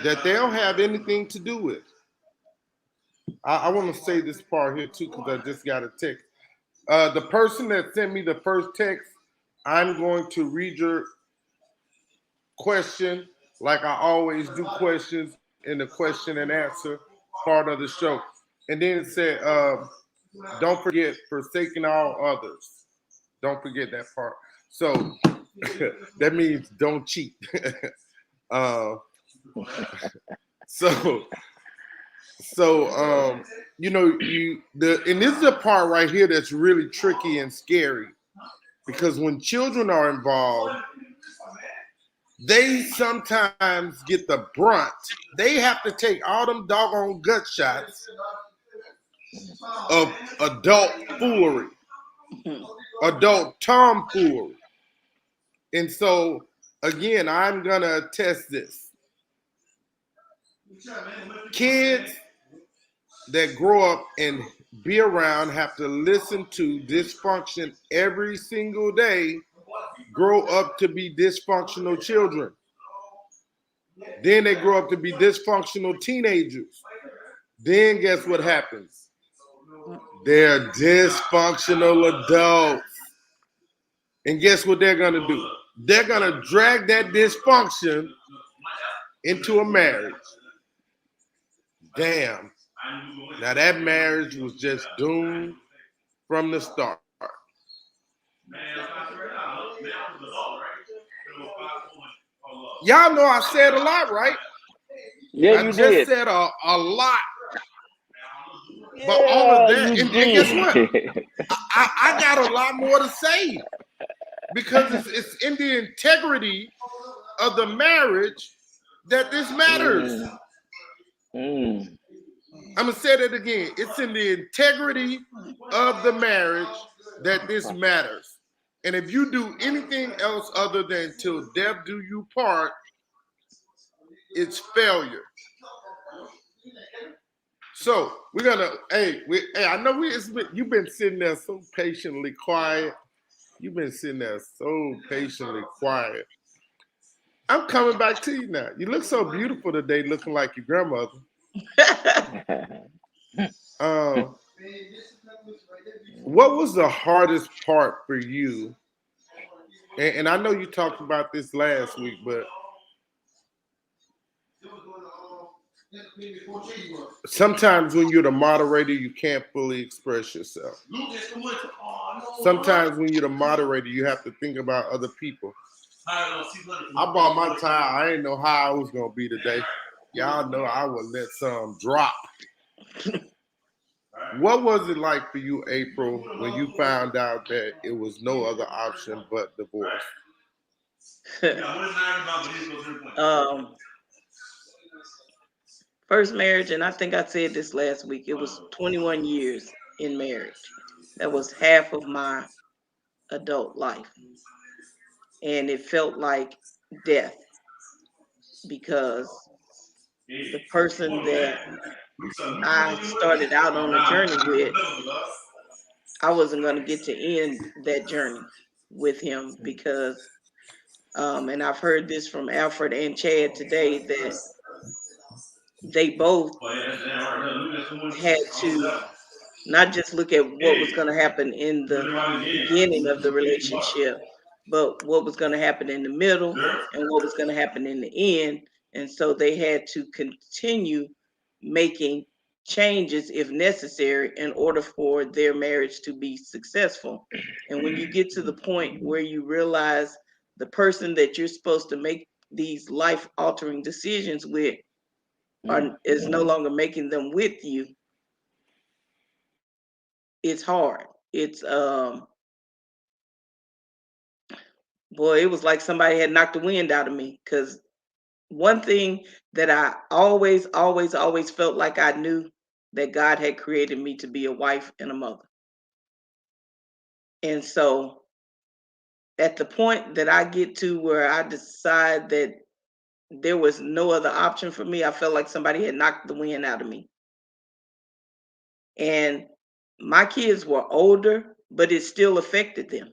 Speaker 1: that they don't have anything to do with. I want to say this part here too because I just got a text. The person that sent me the first text, I'm going to read your question like I always do questions in the question and answer part of the show. And then it said, don't forget forsaking all others. Don't forget that part. So that means don't cheat. And this is a part right here that's really tricky and scary because when children are involved, they sometimes get the brunt. They have to take all them doggone gut shots of adult foolery, adult tomfoolery. And so, again, I'm going to attest this. Kids that grow up and be around have to listen to dysfunction every single day, grow up to be dysfunctional children. Then they grow up to be dysfunctional teenagers. Then guess what happens? They're dysfunctional adults. And guess what they're going to do? They're going to drag that dysfunction into a marriage. Damn. Now that marriage was just doomed from the start. Y'all know I said a lot, right?
Speaker 4: Yeah, you did.
Speaker 1: I just said a lot. But all of that, and guess what? I got a lot more to say because it's in the integrity of the marriage that this matters. I'm going to say that again. It's in the integrity of the marriage that this matters. And if you do anything else other than till death do you part, it's failure. So we're gonna, I know you've been sitting there so patiently quiet. You've been sitting there so patiently quiet. I'm coming back to you now. You look so beautiful today, looking like your grandmother. What was the hardest part for you? And I know you talked about this last week, but sometimes when you're the moderator, you can't fully express yourself. Sometimes when you're the moderator, you have to think about other people. I bought my time. I didn't know how I was gonna be today. Y'all know I would let some drop. What was it like for you, April, when you found out that it was no other option but divorce?
Speaker 3: First marriage, and I think I said this last week, it was 21 years in marriage. That was half of my adult life. And it felt like death because the person that I started out on a journey with, I wasn't going to get to end that journey with him because, and I've heard this from Alfred and Chad today, that they both had to not just look at what was going to happen in the beginning of the relationship, but what was going to happen in the middle and what was going to happen in the end. And so they had to continue making changes if necessary in order for their marriage to be successful. And when you get to the point where you realize the person that you're supposed to make these life altering decisions with is no longer making them with you, it's hard. It's boy, it was like somebody had knocked the wind out of me. Because one thing that I always felt like I knew, that God had created me to be a wife and a mother. And so at the point that I get to where I decide that there was no other option for me, I felt like somebody had knocked the wind out of me. And my kids were older, but it still affected them.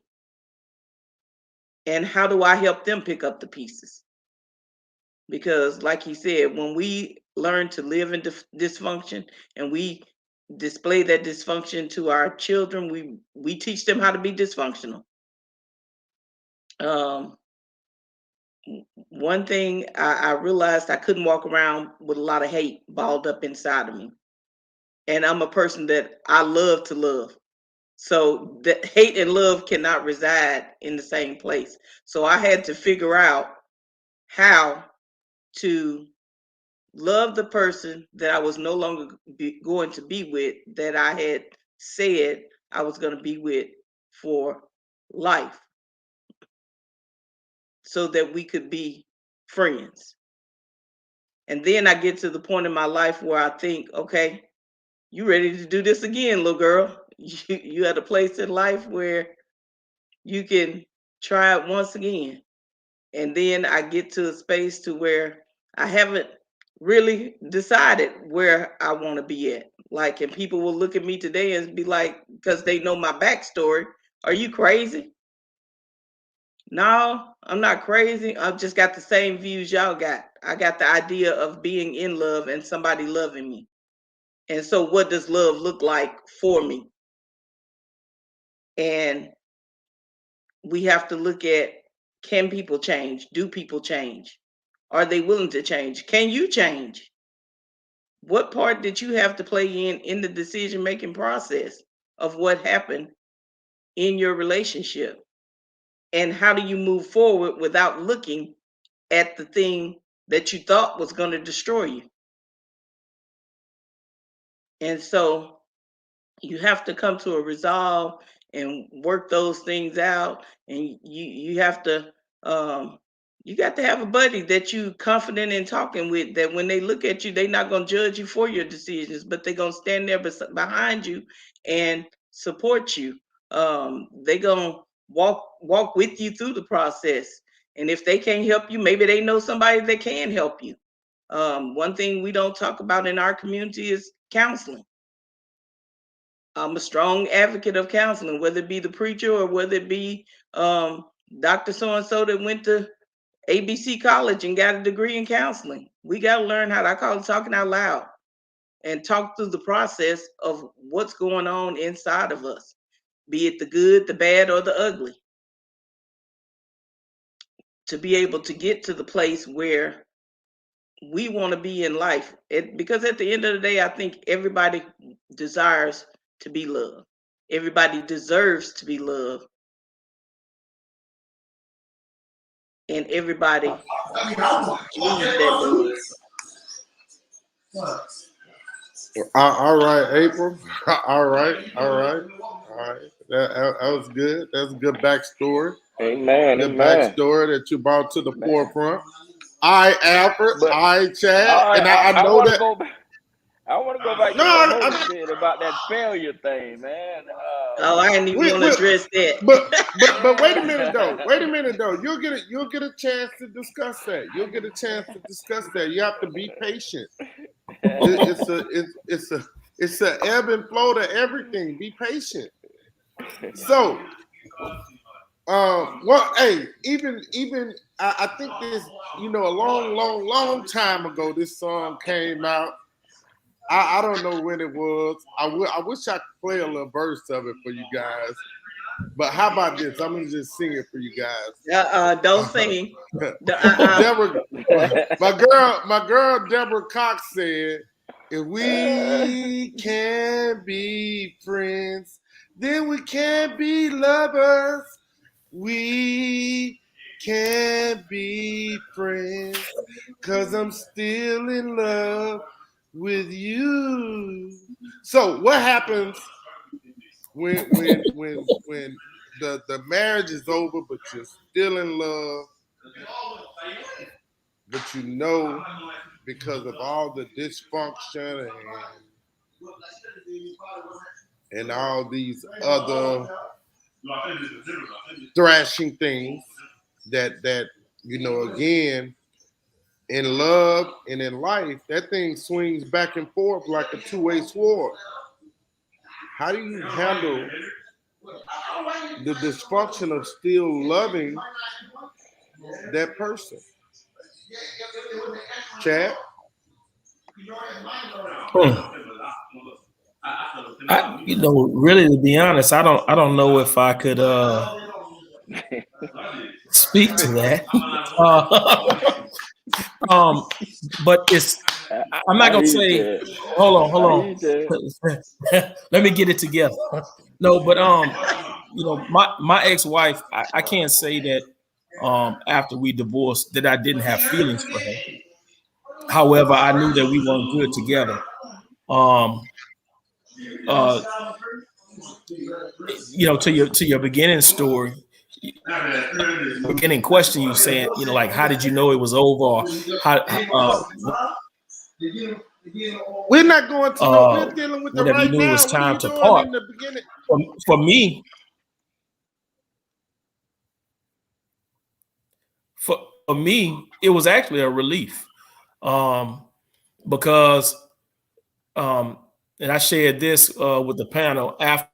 Speaker 3: And how do I help them pick up the pieces? Because like he said, when we learn to live in dysfunction and we display that dysfunction to our children, we teach them how to be dysfunctional. One thing I realized, I couldn't walk around with a lot of hate balled up inside of me. And I'm a person that I love to love. So that hate and love cannot reside in the same place. So I had to figure out how to love the person that I was no longer going to be with, that I had said I was going to be with for life, so that we could be friends. And then I get to the point in my life where I think, okay, you ready to do this again, little girl. You at a place in life where you can try it once again. And then I get to a space to where I haven't really decided where I want to be at. Like, and people will look at me today and be like, because they know my backstory, are you crazy? No, I'm not crazy. I've just got the same views y'all got. I got the idea of being in love and somebody loving me. And so what does love look like for me? And we have to look at, can people change? Do people change? Are they willing to change? Can you change? What part did you have to play in the decision-making process of what happened in your relationship? And how do you move forward without looking at the thing that you thought was going to destroy you? And so you have to come to a resolve and work those things out. And you have to you got to have a buddy that you confident in talking with, that when they look at you, they're not going to judge you for your decisions, but they're going to stand there behind you and support you. They're going to walk with you through the process. And if they can't help you, maybe they know somebody that can help you. One thing we don't talk about in our community is counseling. I'm a strong advocate of counseling, whether it be the preacher or whether it be Dr. So-and-so that went to ABC College and got a degree in counseling. We got to learn how to, I call it talking out loud, and talk through the process of what's going on inside of us, be it the good, the bad, or the ugly, to be able to get to the place where we want to be in life. Because at the end of the day, I think everybody desires to be loved. Everybody deserves to be loved. and everybody use that love.
Speaker 1: All right, April. All right. That was good. That's a good backstory.
Speaker 4: Amen.
Speaker 1: Good
Speaker 4: Amen.
Speaker 1: backstory that you brought to the forefront. I, Alfred.
Speaker 4: But
Speaker 1: I, Chad.
Speaker 4: all right,
Speaker 1: And I
Speaker 4: I
Speaker 1: know
Speaker 4: want to
Speaker 1: that.
Speaker 4: go back. I want to go back
Speaker 1: No,
Speaker 4: to what Moses said about that failure thing, man.
Speaker 3: Oh, I didn't even want to address that.
Speaker 1: But wait a minute though. You'll get a chance to discuss that. You'll get a chance to discuss that. You have to be patient. It's a ebb and flow to everything. Be patient. So, well, hey, even I think this, a long time ago, this song came out. I don't know when it was. I wish I could play a little verse of it for you guys. But how about this? I'm gonna just sing it for you guys.
Speaker 3: Don't sing.
Speaker 1: Deborah, my girl Deborah Cox said, "If we can't be friends, then we can't be lovers. We can't be friends, 'cause I'm still in love with you." So what happens when the marriage is over, but you're still in love, but because of all the dysfunction and all these other thrashing things that again, in love and in life, that thing swings back and forth like a two-way sword. How do you handle the dysfunction of still loving that person? Chad?
Speaker 2: Really, to be honest, I don't know if I could speak to that. But I'm not gonna say. Hold on. Let me get it together. No, but my ex-wife, I can't say that after we divorced that I didn't have feelings for her. However, I knew that we weren't good together. To your beginning story, beginning question, you saying, like, how did you know it was over? Or how,
Speaker 1: we're not going to know. We're dealing with the
Speaker 2: whenever you
Speaker 1: right
Speaker 2: knew it
Speaker 1: now.
Speaker 2: was
Speaker 1: What are
Speaker 2: time
Speaker 1: you
Speaker 2: to
Speaker 1: doing
Speaker 2: part.
Speaker 1: in the beginning?
Speaker 2: For me, it was actually a relief, because, and I shared this with the panel after.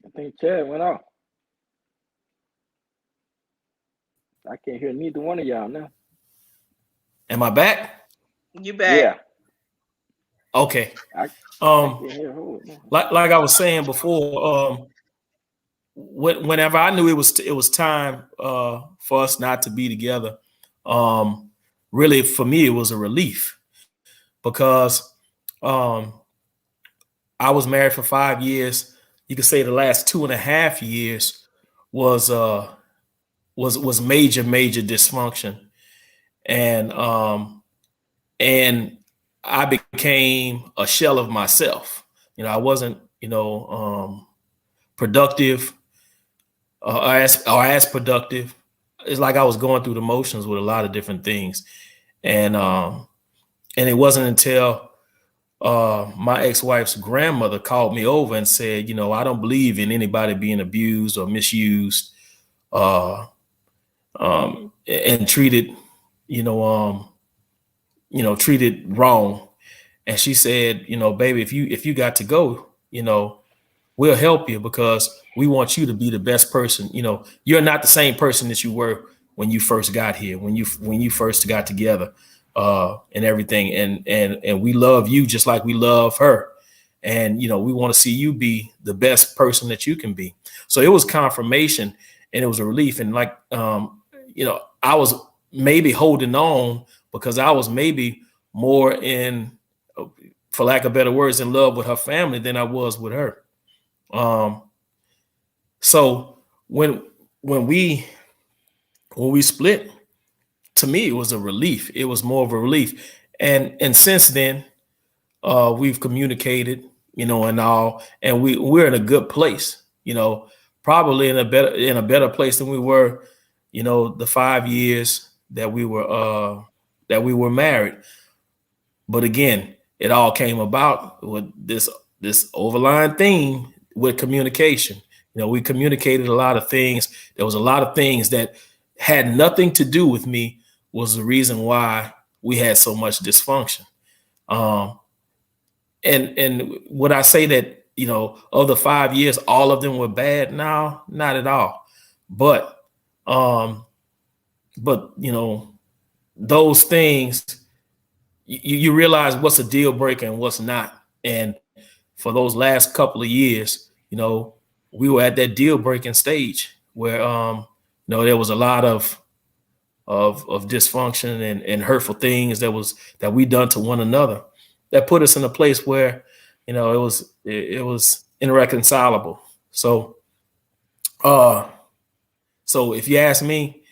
Speaker 4: I think Chad went off. I can't hear neither one of y'all now.
Speaker 2: Am I back?
Speaker 3: You back?
Speaker 4: Yeah.
Speaker 2: Okay.
Speaker 4: I can't hear who.
Speaker 2: Like I was saying before, whenever I knew it was time for us not to be together, really for me it was a relief, because I was married for 5 years. You could say the last 2.5 years was major dysfunction, and I became a shell of myself. I wasn't productive, or as productive. It's like I was going through the motions with a lot of different things, and it wasn't until my ex-wife's grandmother called me over and said, I don't believe in anybody being abused or misused, and treated, treated wrong. And she said, baby, if you got to go, we'll help you, because we want you to be the best person. You're not the same person that you were when you first got here, when you first got together, and everything. And we love you just like we love her. And, we want to see you be the best person that you can be. So it was confirmation, and it was a relief. And I was maybe holding on because I was maybe more in, for lack of better words, in love with her family than I was with her. So when we split, to me it was a relief. It was more of a relief, and since then, we've communicated, and all, and we're in a good place, probably in a better place than we were, the 5 years that we were married. But again, it all came about with this overlying theme with communication. We communicated a lot of things. There was a lot of things that had nothing to do with me, was the reason why we had so much dysfunction. And would I say that, of the 5 years, all of them were bad? No, not at all. But those things, you realize what's a deal breaker and what's not. And for those last couple of years, we were at that deal breaking stage where, there was a lot of dysfunction and hurtful things that we done to one another that put us in a place where, it was irreconcilable. So if you ask me,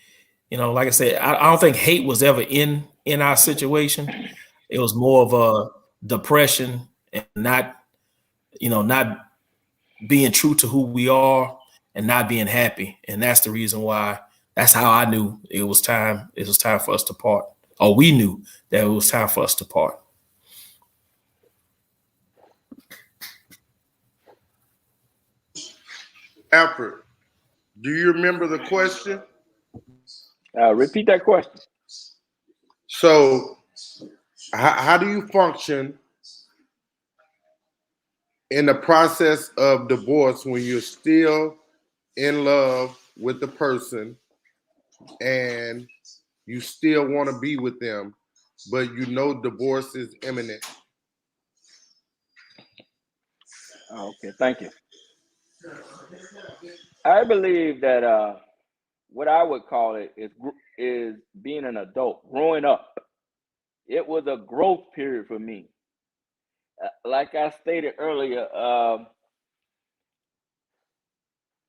Speaker 2: like I said, I don't think hate was ever in our situation. It was more of a depression and not being true to who we are and not being happy. And that's the reason why, that's how I knew it was time for us to part. Or we knew that it was time for us to part.
Speaker 1: Alfred, do you remember the question?
Speaker 4: Repeat that question.
Speaker 1: So, how do you function in the process of divorce when you're still in love with the person and you still want to be with them, but divorce is imminent?
Speaker 4: Okay, thank you. I believe that what I would call it is being an adult, growing up. It was a growth period for me. Like I stated earlier,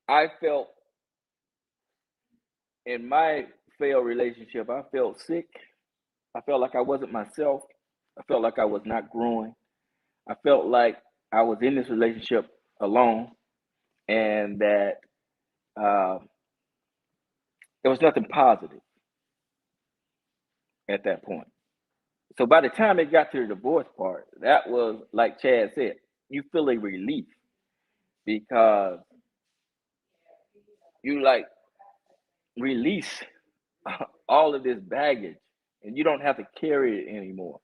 Speaker 4: I felt in my failed relationship, I felt sick. I felt like I wasn't myself. I felt like I was not growing. I felt like I was in this relationship alone, and that there was nothing positive at that point. So by the time it got to the divorce part, that was, like Chad said, you feel a relief because you like release all of this baggage and you don't have to carry it anymore.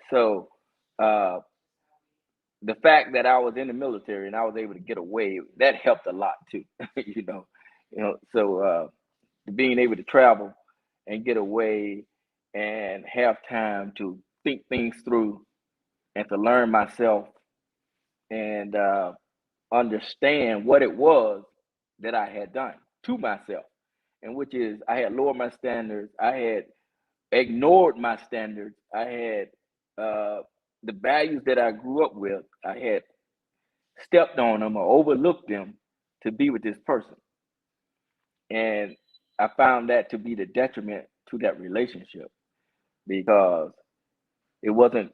Speaker 4: So the fact that I was in the military and I was able to get away, that helped a lot too. So being able to travel and get away and have time to think things through and to learn myself and understand what it was that I had done to myself, and which is I had lowered my standards, I had ignored my standards, I had the values that I grew up with, I had stepped on them or overlooked them to be with this person. And I found that to be the detriment to that relationship because it wasn't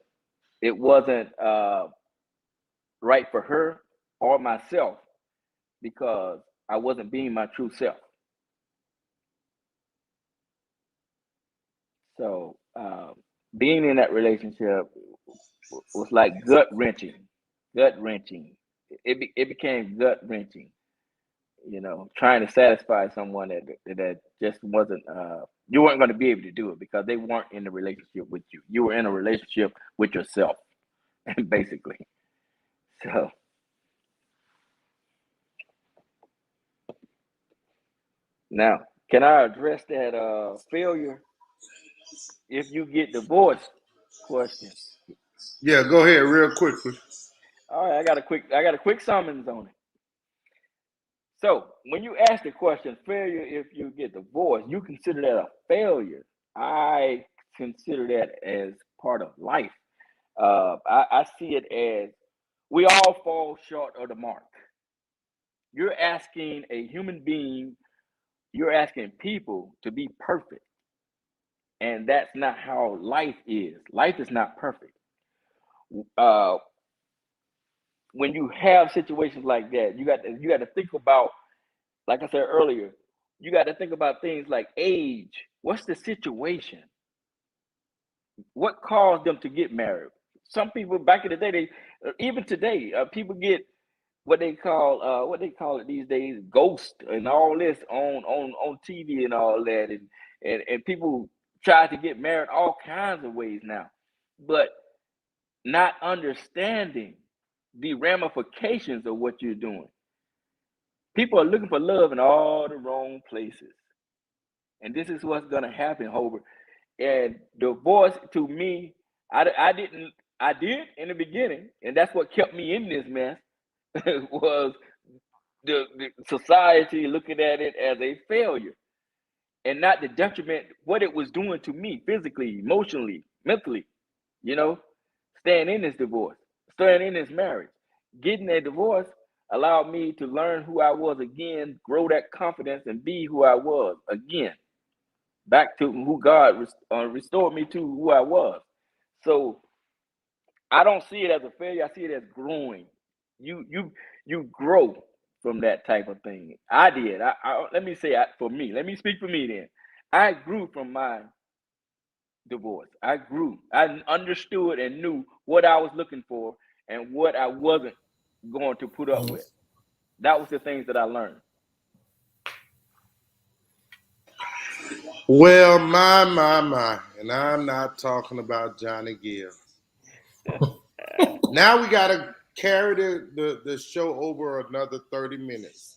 Speaker 4: right for her or myself because I wasn't being my true self. So being in that relationship was like gut wrenching. It became gut wrenching. Trying to satisfy someone that just wasn't. You weren't going to be able to do it because they weren't in a relationship with you. You were in a relationship with yourself, basically. So. Now, can I address that failure if you get divorced question?
Speaker 1: Yeah, go ahead real quickly.
Speaker 4: All right, I got a quick summons on it. So when you ask the question, failure if you get divorced, you consider that a failure. I consider that as part of life. I see it as we all fall short of the mark. You're asking a human being, you're asking people to be perfect. And that's not how life is. Life is not perfect. Uh, when you have situations like that, you got to think about, like I said earlier, you got to think about things like age. What's the situation? What caused them to get married? Some people back in the day, even today, people get what they call it these days, ghost and all this on TV and all that, and people try to get married all kinds of ways now, but not understanding the ramifications of what you're doing. People are looking for love in all the wrong places, and this is what's going to happen, Hober. And divorce, to me, I did in the beginning, and that's what kept me in this mess. Was the society looking at it as a failure and not the detriment what it was doing to me physically, emotionally, mentally, you know, staying in this divorce, staying in this marriage. Getting a divorce allowed me to learn who I was again, grow that confidence, and be who I was again, back to who God restored me to who I was. So I don't see it as a failure. I see it as growing. You grow from that type of thing. I did. Let me say for me. Let me speak for me then. I grew from my divorce. I grew. I understood and knew what I was looking for and what I wasn't going to put up with. That was the things that I learned.
Speaker 1: Well, my. And I'm not talking about Johnny Gill. Now we got to carry the show over another 30 minutes.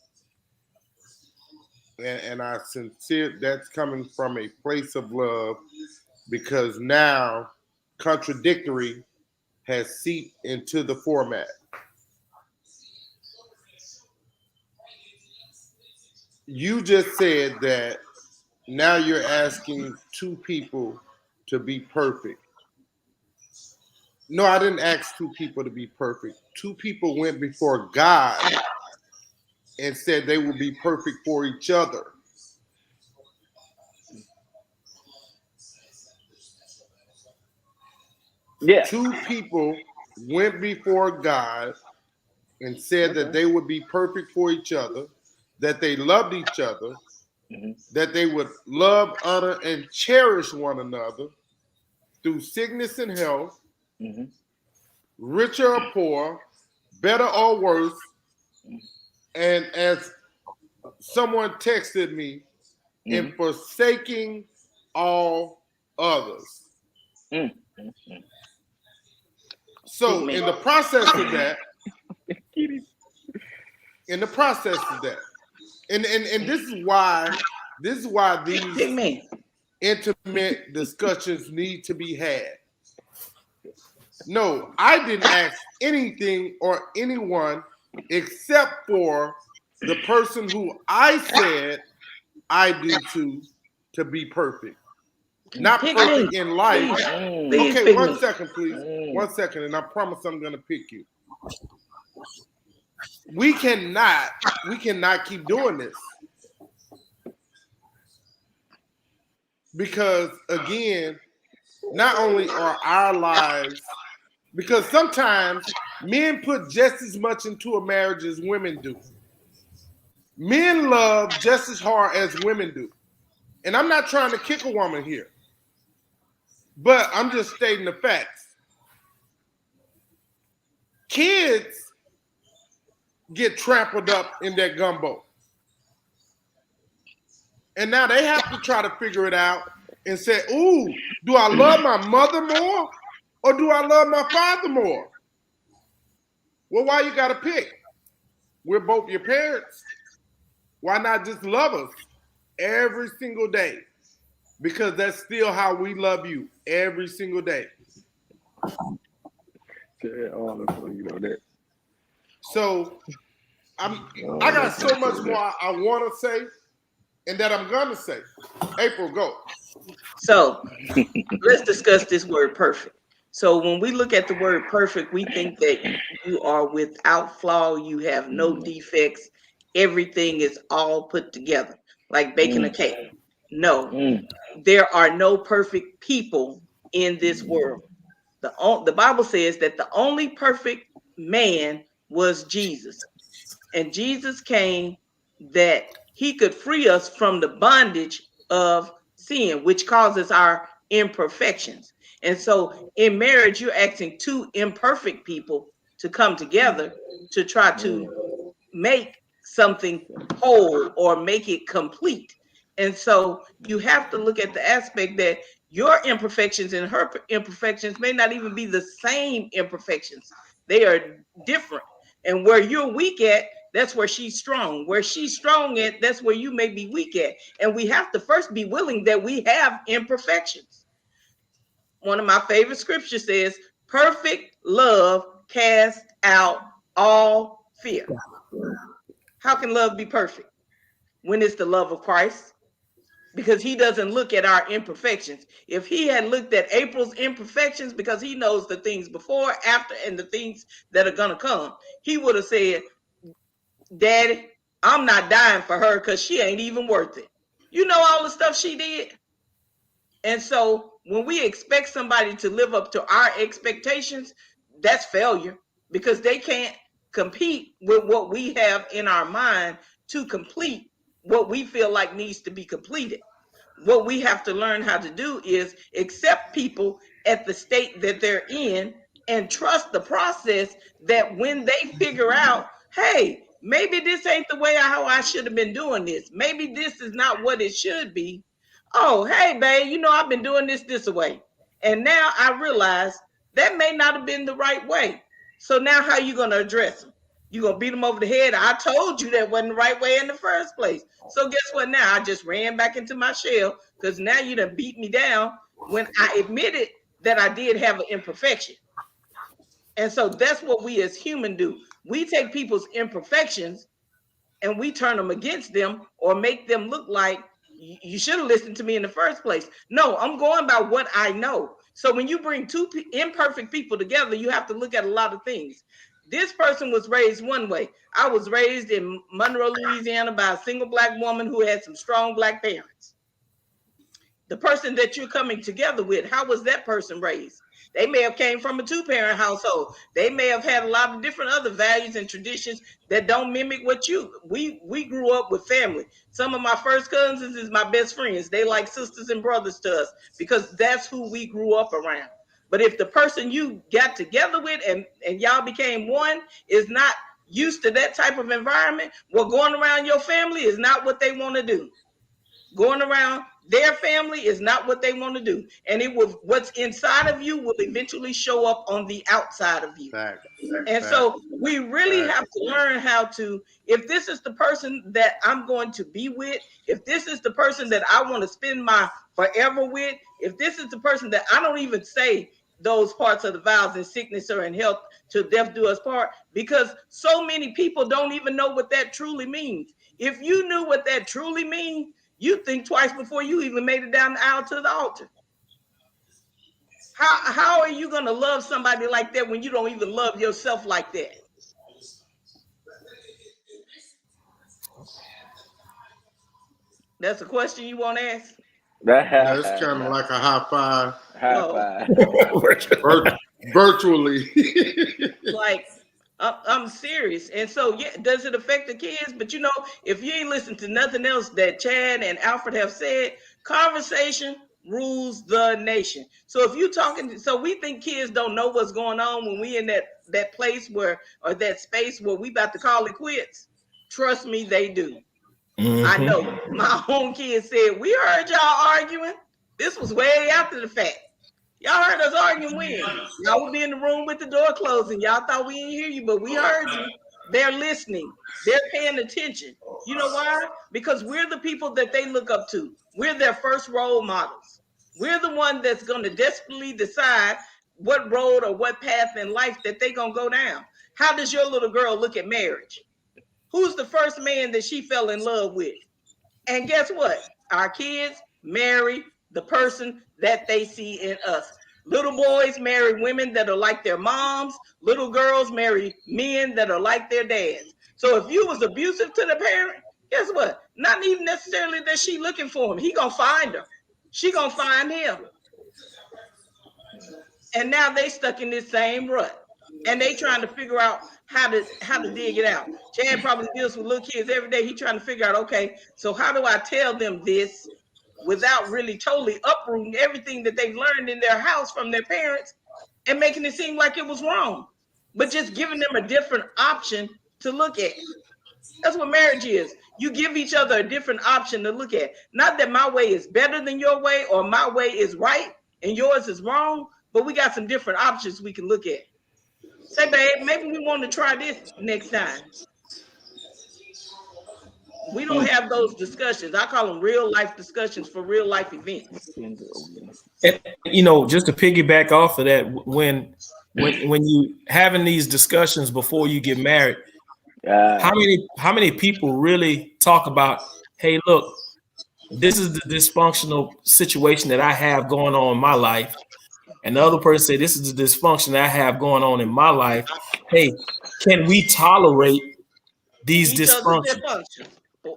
Speaker 1: And I sincere, that's coming from a place of love, because now contradictory has seeped into the format. You just said that now you're asking two people to be perfect. No, I didn't ask two people to be perfect. Two people went before God and said they will be perfect for each other.
Speaker 4: Yeah.
Speaker 1: Two people went before God and said that they would be perfect for each other, that they loved each other, that they would love, honor, and cherish one another through sickness and health, richer or poor, better or worse. And as someone texted me, in forsaking all others. So in the process of that, and this is why these intimate discussions need to be had. No, I didn't ask anything or anyone except for the person who I said I do to be perfect. Not perfect in life. Okay, 1 second, please. 1 second, and I promise I'm gonna pick you. We cannot keep doing this. Because again, not only are our lives, because sometimes men put just as much into a marriage as women do. Men love just as hard as women do. And I'm not trying to kick a woman here, but I'm just stating the facts. Kids get trampled up in that gumbo. And now they have to try to figure it out and say, ooh, do I love my mother more or do I love my father more? Well, why you got to pick? We're both your parents. Why not just love us every single day? Because that's still how we love you every single day. So I got so much more I want to say, and that I'm gonna say. April, go.
Speaker 3: So let's discuss this word perfect. So when we look at the word perfect, we think that you are without flaw, you have no defects, everything is all put together, like baking a cake. No, there are no perfect people in this world. The Bible says that the only perfect man was Jesus. And Jesus came that he could free us from the bondage of sin, which causes our imperfections. And so in marriage, you're asking two imperfect people to come together to try to make something whole or make it complete. And so you have to look at the aspect that your imperfections and her imperfections may not even be the same imperfections. They are different. And where you're weak at, that's where she's strong. Where she's strong at, that's where you may be weak at. And we have to first be willing that we have imperfections. One of my favorite scriptures says, perfect love casts out all fear. How can love be perfect? When it's the love of Christ. Because he doesn't look at our imperfections. If he had looked at April's imperfections, because he knows the things before, after, and the things that are going to come, he would have said, Daddy, I'm not dying for her because she ain't even worth it. You know all the stuff she did? And so when we expect somebody to live up to our expectations, that's failure, because they can't compete with what we have in our mind to complete what we feel like needs to be completed. What we have to learn how to do is accept people at the state that they're in and trust the process, that when they figure out, hey, maybe this ain't the way how I should have been doing this. Maybe this is not what it should be. Oh, hey, babe, you know, I've been doing this way. And now I realize that may not have been the right way. So now how are you going to address them? You going to beat them over the head? I told you that wasn't the right way in the first place. So guess what now? I just ran back into my shell because now you done beat me down when I admitted that I did have an imperfection. And so that's what we as humans do. We take people's imperfections and we turn them against them or make them look like you should have listened to me in the first place. No, I'm going by what I know. So when you bring two imperfect people together, you have to look at a lot of things. This person was raised one way. I was raised in Monroe, Louisiana by a single Black woman who had some strong Black parents. The person that you're coming together with, how was that person raised? They may have came from a two-parent household. They may have had a lot of different other values and traditions that don't mimic what we grew up with family. Some of my first cousins is my best friends. They like sisters and brothers to us because that's who we grew up around. But if the person you got together with and y'all became one is not used to that type of environment, well, going around your family is not what they want to do. Going around their family is not what they want to do. And it will, what's inside of you will eventually show up on the outside of you. And so we really have to learn how to, if this is the person that I'm going to be with, if this is the person that I want to spend my forever with, if this is the person that I don't even say those parts of the vows in sickness or in health till death do us part, because so many people don't even know what that truly means. If you knew what that truly means, you think twice before you even made it down the aisle to the altar. How are you going to love somebody like that when you don't even love yourself like that? That's a question you want to ask?
Speaker 1: Yeah, it's kind of like a high five.
Speaker 4: High
Speaker 1: five. Virtually.
Speaker 3: Like, I'm serious. And so, yeah, does it affect the kids? But you know, if you ain't listened to nothing else that Chad and Alfred have said, conversation rules the nation. So if you talking, so we think kids don't know what's going on when we in that place where, or that space where we about to call it quits. Trust me, they do. Mm-hmm. I know my own kids said, we heard y'all arguing. This was way after the fact. Y'all heard us arguing when? Y'all would be in the room with the door closing. Y'all thought we didn't hear you, but we heard you. They're listening. They're paying attention. You know why? Because we're the people that they look up to. We're their first role models. We're the one that's going to desperately decide what road or what path in life that they're going to go down. How does your little girl look at marriage? Who's the first man that she fell in love with? And guess what? Our kids marry the person that they see in us. Little boys marry women that are like their moms. Little girls marry men that are like their dads. So if you was abusive to the parent, guess what? Not even necessarily that she looking for him. He gonna find her. She gonna find him. And now they stuck in this same rut. And they trying to figure out how to dig it out. Chad probably deals with little kids every day. He trying to figure out, okay, so how do I tell them this without really totally uprooting everything that they've learned in their house from their parents and making it seem like it was wrong, but just giving them a different option to look at. That's what marriage is. You give each other a different option to look at. Not that my way is better than your way or my way is right and yours is wrong, but we got some different options we can look at. Say, babe, maybe we want to try this next time. We don't have those discussions. I call them real life discussions for real life events.
Speaker 2: And, you know, just to piggyback off of that, when you having these discussions before you get married, how many people really talk about, hey, look, this is the dysfunctional situation that I have going on in my life, and the other person say, this is the dysfunction that I have going on in my life. Hey, can we tolerate these dysfunctions?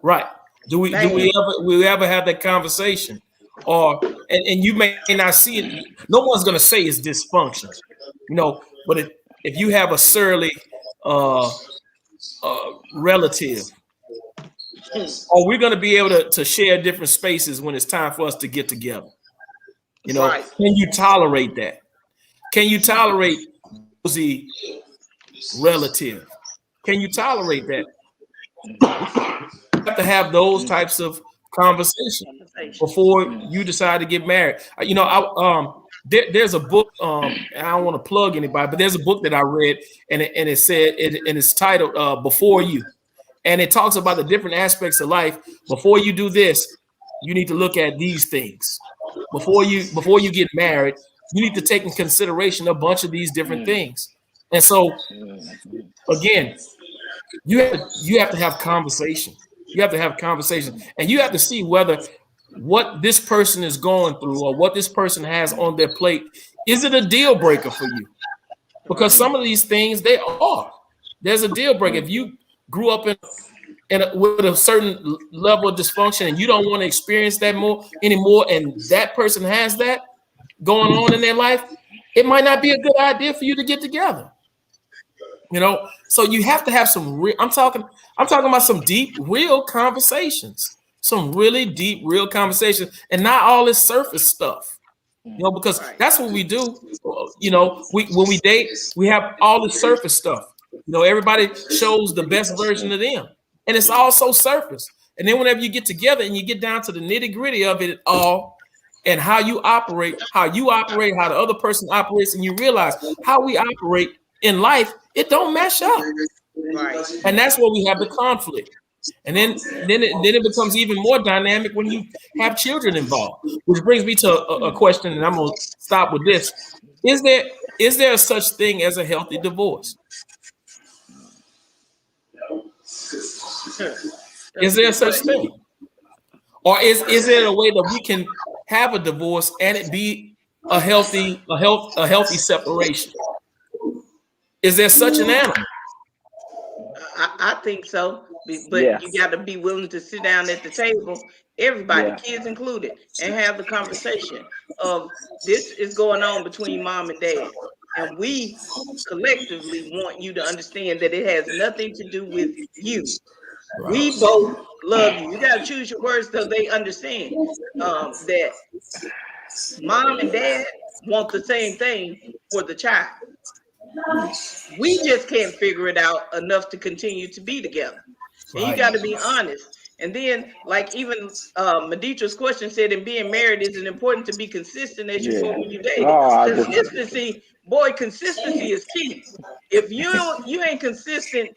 Speaker 2: Right. Do we ever have that conversation? Or and you may not see it. No one's gonna say it's dysfunction, you know, but if you have a surly relative, are we gonna be able to share different spaces when it's time for us to get together? You know, right. Can you tolerate that? Can you tolerate the relative? Can you tolerate that? You have to have those types of conversations before you decide to get married. You know, there's a book. I don't want to plug anybody, but there's a book that I read, and it said, and it's titled "Before You," and it talks about the different aspects of life. Before you do this, you need to look at these things. Before you get married, you need to take in consideration a bunch of these different things. And so, again, you have to have conversation. You have to have conversation, and you have to see whether what this person is going through or what this person has on their plate, is it a deal breaker for you? Because some of these things, they are. There's a deal breaker. If you grew up with a certain level of dysfunction and you don't want to experience that anymore, and that person has that going on in their life, it might not be a good idea for you to get together. You know, so you have to have some real, I'm talking about some deep, real conversations, some really deep, real conversations, and not all this surface stuff, you know, because that's what we do. You know, when we date, we have all the surface stuff. You know, everybody shows the best version of them, and it's all so surface. And then whenever you get together and you get down to the nitty gritty of it all, and how you operate, how the other person operates, and you realize how we operate in life, it don't mesh up. Right. And that's where we have the conflict. And then it becomes even more dynamic when you have children involved, which brings me to a question, and I'm going to stop with this. Is there a such thing as a healthy divorce? Is there such thing? Or is there a way that we can have a divorce and it be a healthy separation? Is there such an animal?
Speaker 3: I think so, but yes. You got to be willing to sit down at the table, everybody, kids included, and have the conversation of this is going on between mom and dad, and we collectively want you to understand that it has nothing to do with you. Right. We both love you. You got to choose your words so they understand that mom and dad want the same thing for the child. We just can't figure it out enough to continue to be together. And you got to be honest. And then, like even Meditra's question said, in being married, is it important to be consistent as you go when you date? Consistency, boy, consistency is key. If you ain't consistent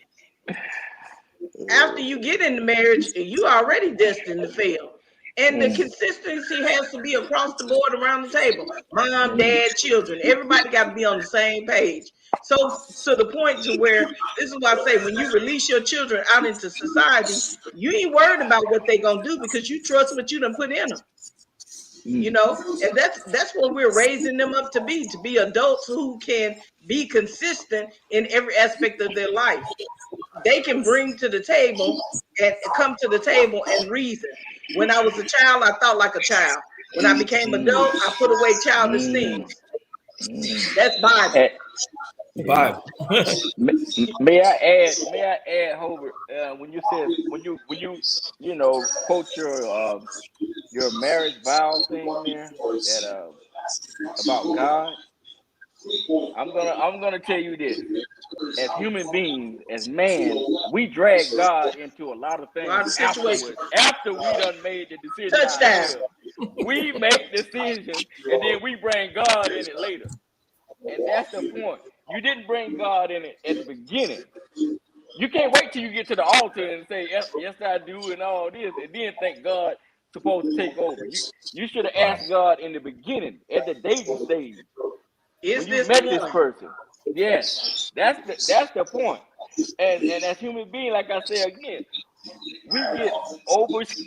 Speaker 3: after you get into marriage, you already destined to fail. And the consistency has to be across the board around the table. Mom, dad, children, everybody got to be on the same page. So to the point to where this is why I say when you release your children out into society, you ain't worried about what they're gonna do because you trust what you done put in them. You know, and that's what we're raising them up to be adults who can be consistent in every aspect of their life. They can bring to the table and come to the table and reason. When I was a child, I thought like a child. When I became adult, I put away childish things. That's Bible.
Speaker 2: Bible.
Speaker 4: May I add, Hobart, when you said when you quote your marriage vow thing there that about God, I'm gonna tell you this. As human beings, as man, we drag God into a lot of things afterwards. After we done made the decision ourselves, we make decisions and then we bring God in it later. And that's the point. You didn't bring God in it at the beginning. You can't wait till you get to the altar and say, yes, I do, and all this, and then think God's supposed to take over. You should have asked God in the beginning, at the dating stage. When you met this person. Yes, that's the point. And as human beings, like I say again, we get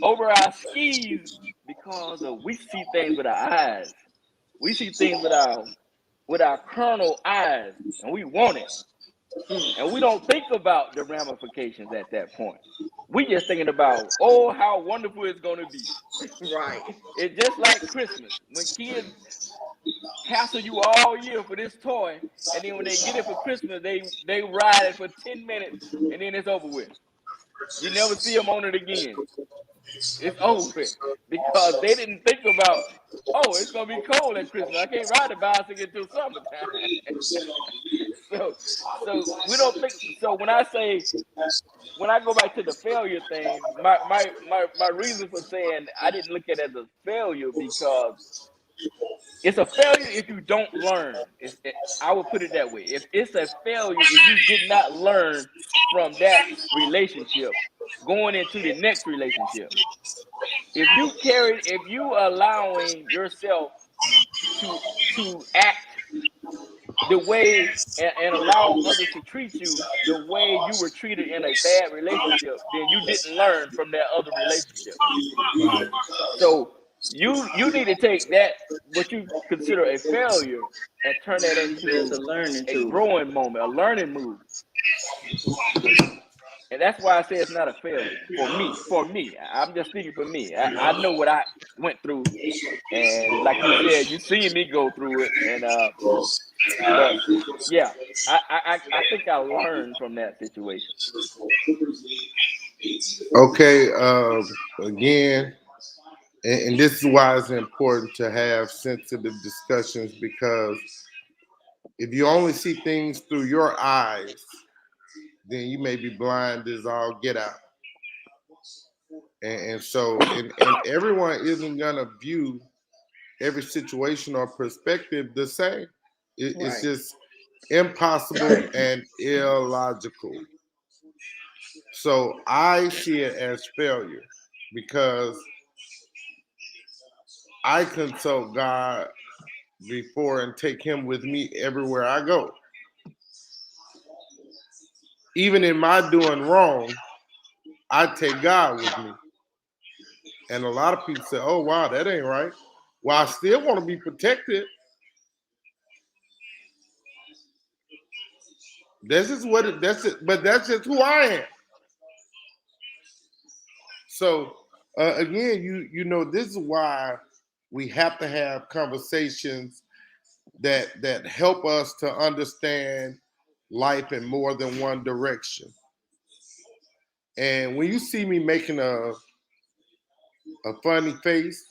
Speaker 4: over our skis because we see things with our eyes. We see things with our carnal eyes, and we want it. And we don't think about the ramifications at that point. We just thinking about, oh, how wonderful it's going to be.
Speaker 3: Right.
Speaker 4: It's just like Christmas. When kids hassle you all year for this toy, and then when they get it for Christmas, they ride it for 10 minutes, and then it's over with. You never see them on it again. It's over with because they didn't think about, oh, it's gonna be cold at Christmas. I can't ride the bicycle until summertime. so we don't think. So when I go back to the failure thing, my reason for saying I didn't look at it as a failure because it's a failure if you don't learn. I would put it that way. If it's a failure if you did not learn from that relationship going into the next relationship. If you allowing yourself to act the way and allow others to treat you the way you were treated in a bad relationship, then you didn't learn from that other relationship.
Speaker 2: Right.
Speaker 4: So you need to take that, what you consider a failure, and turn that into a growing moment, a learning move. And that's why I say it's not a failure for me. I'm just speaking for me. I know what I went through, and like you said, you seen me go through it, and but yeah, I think I learned from that situation.
Speaker 1: Okay, again, and this is why it's important to have sensitive discussions, because if you only see things through your eyes, then you may be blind as all get out. And so everyone isn't gonna view every situation or perspective the same. It's just impossible and illogical. So I see it as failure because I consult God before and take him with me everywhere I go. Even in my doing wrong, I take God with me. And a lot of people say, oh, wow, that ain't right. Well, I still want to be protected. That's just but that's just who I am. So again, you know, this is why we have to have conversations that help us to understand life in more than one direction. And when you see me making a funny face,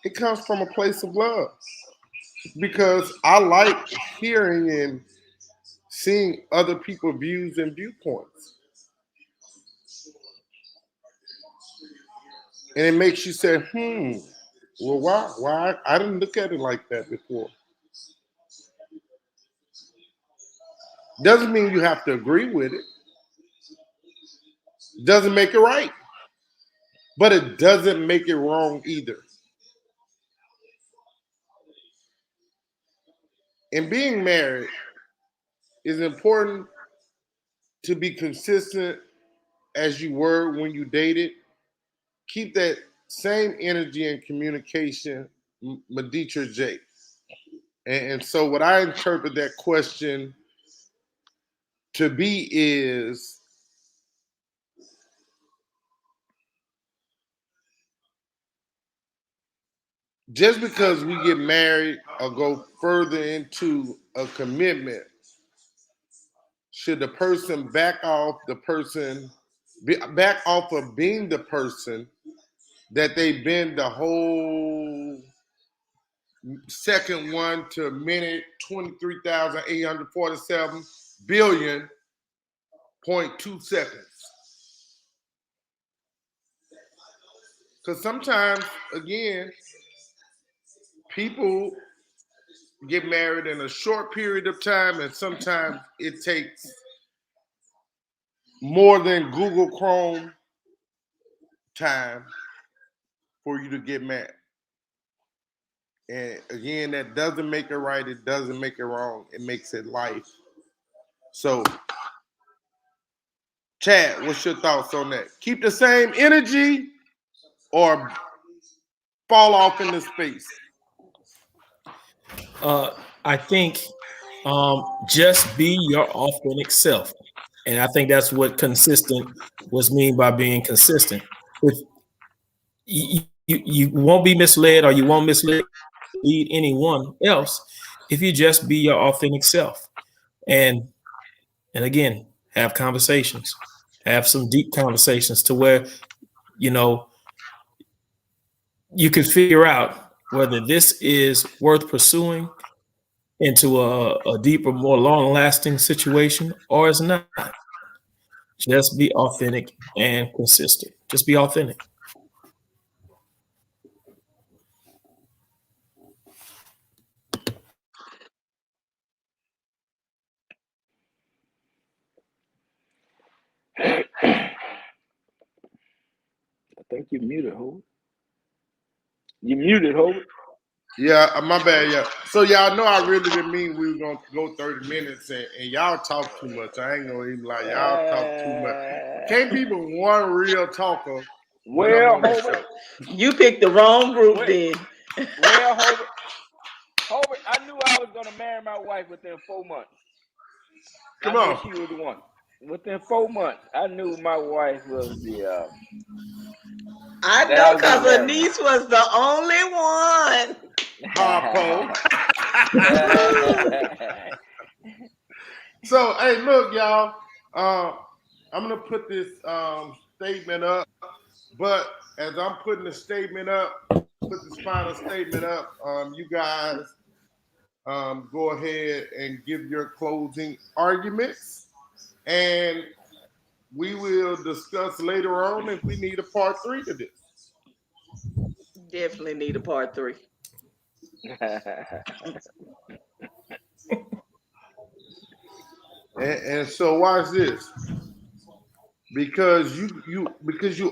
Speaker 1: it comes from a place of love, because I like hearing and seeing other people's views and viewpoints. And it makes you say, well, why? I didn't look at it like that before. Doesn't mean you have to agree with it. Doesn't make it right. But it doesn't make it wrong either. And being married is important to be consistent as you were when you dated. Keep that same energy and communication, Meditra J. And so, what I interpret that question to be is just because we get married or go further into a commitment, should the person back off back off of being the person that they've been the whole second one to minute 23,847 billion 0.2 seconds. Because sometimes, again, people get married in a short period of time, and sometimes it takes more than Google Chrome time for you to get married. And again, that doesn't make it right. It doesn't make it wrong. It makes it life. So, Chad, what's your thoughts on that? Keep the same energy or fall off into space?
Speaker 2: I think just be your authentic self. And I think that's what consistent was mean by being consistent. If you won't be misled or you won't mislead anyone else if you just be your authentic self. And again, have conversations, have some deep conversations to where, you know, you can figure out whether this is worth pursuing into a deeper, more long-lasting situation or it's not. Just be authentic and consistent. Just be authentic.
Speaker 4: I think you muted, Hov. You muted, Hov.
Speaker 1: Yeah, my bad. Yeah. So y'all know I really didn't mean we were gonna go 30 minutes, and y'all talk too much. I ain't gonna even lie. Y'all talk too much. Can't be but one real talker.
Speaker 4: Well, Hov,
Speaker 3: you picked the wrong group then.
Speaker 4: Well, Hov, I knew I was gonna marry my wife within 4 months.
Speaker 1: Come
Speaker 4: I
Speaker 1: on.
Speaker 4: knew she was the one. Within 4 months, I knew my wife was the.
Speaker 3: I know, because her niece was the only one.
Speaker 1: Harpo. So, hey, look, y'all. I'm gonna put this statement up, but as I'm putting the statement up, put this final statement up. You guys go ahead and give your closing arguments, and we will discuss later on if we need a part 3 to this.
Speaker 3: Definitely need a part 3.
Speaker 1: And so watch this, because you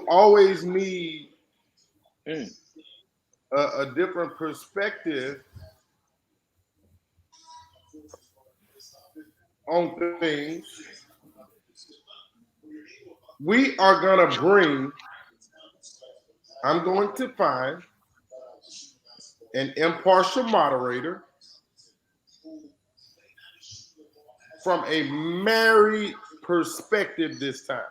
Speaker 1: always need a different perspective on things. I'm going to find an impartial moderator from a married perspective this time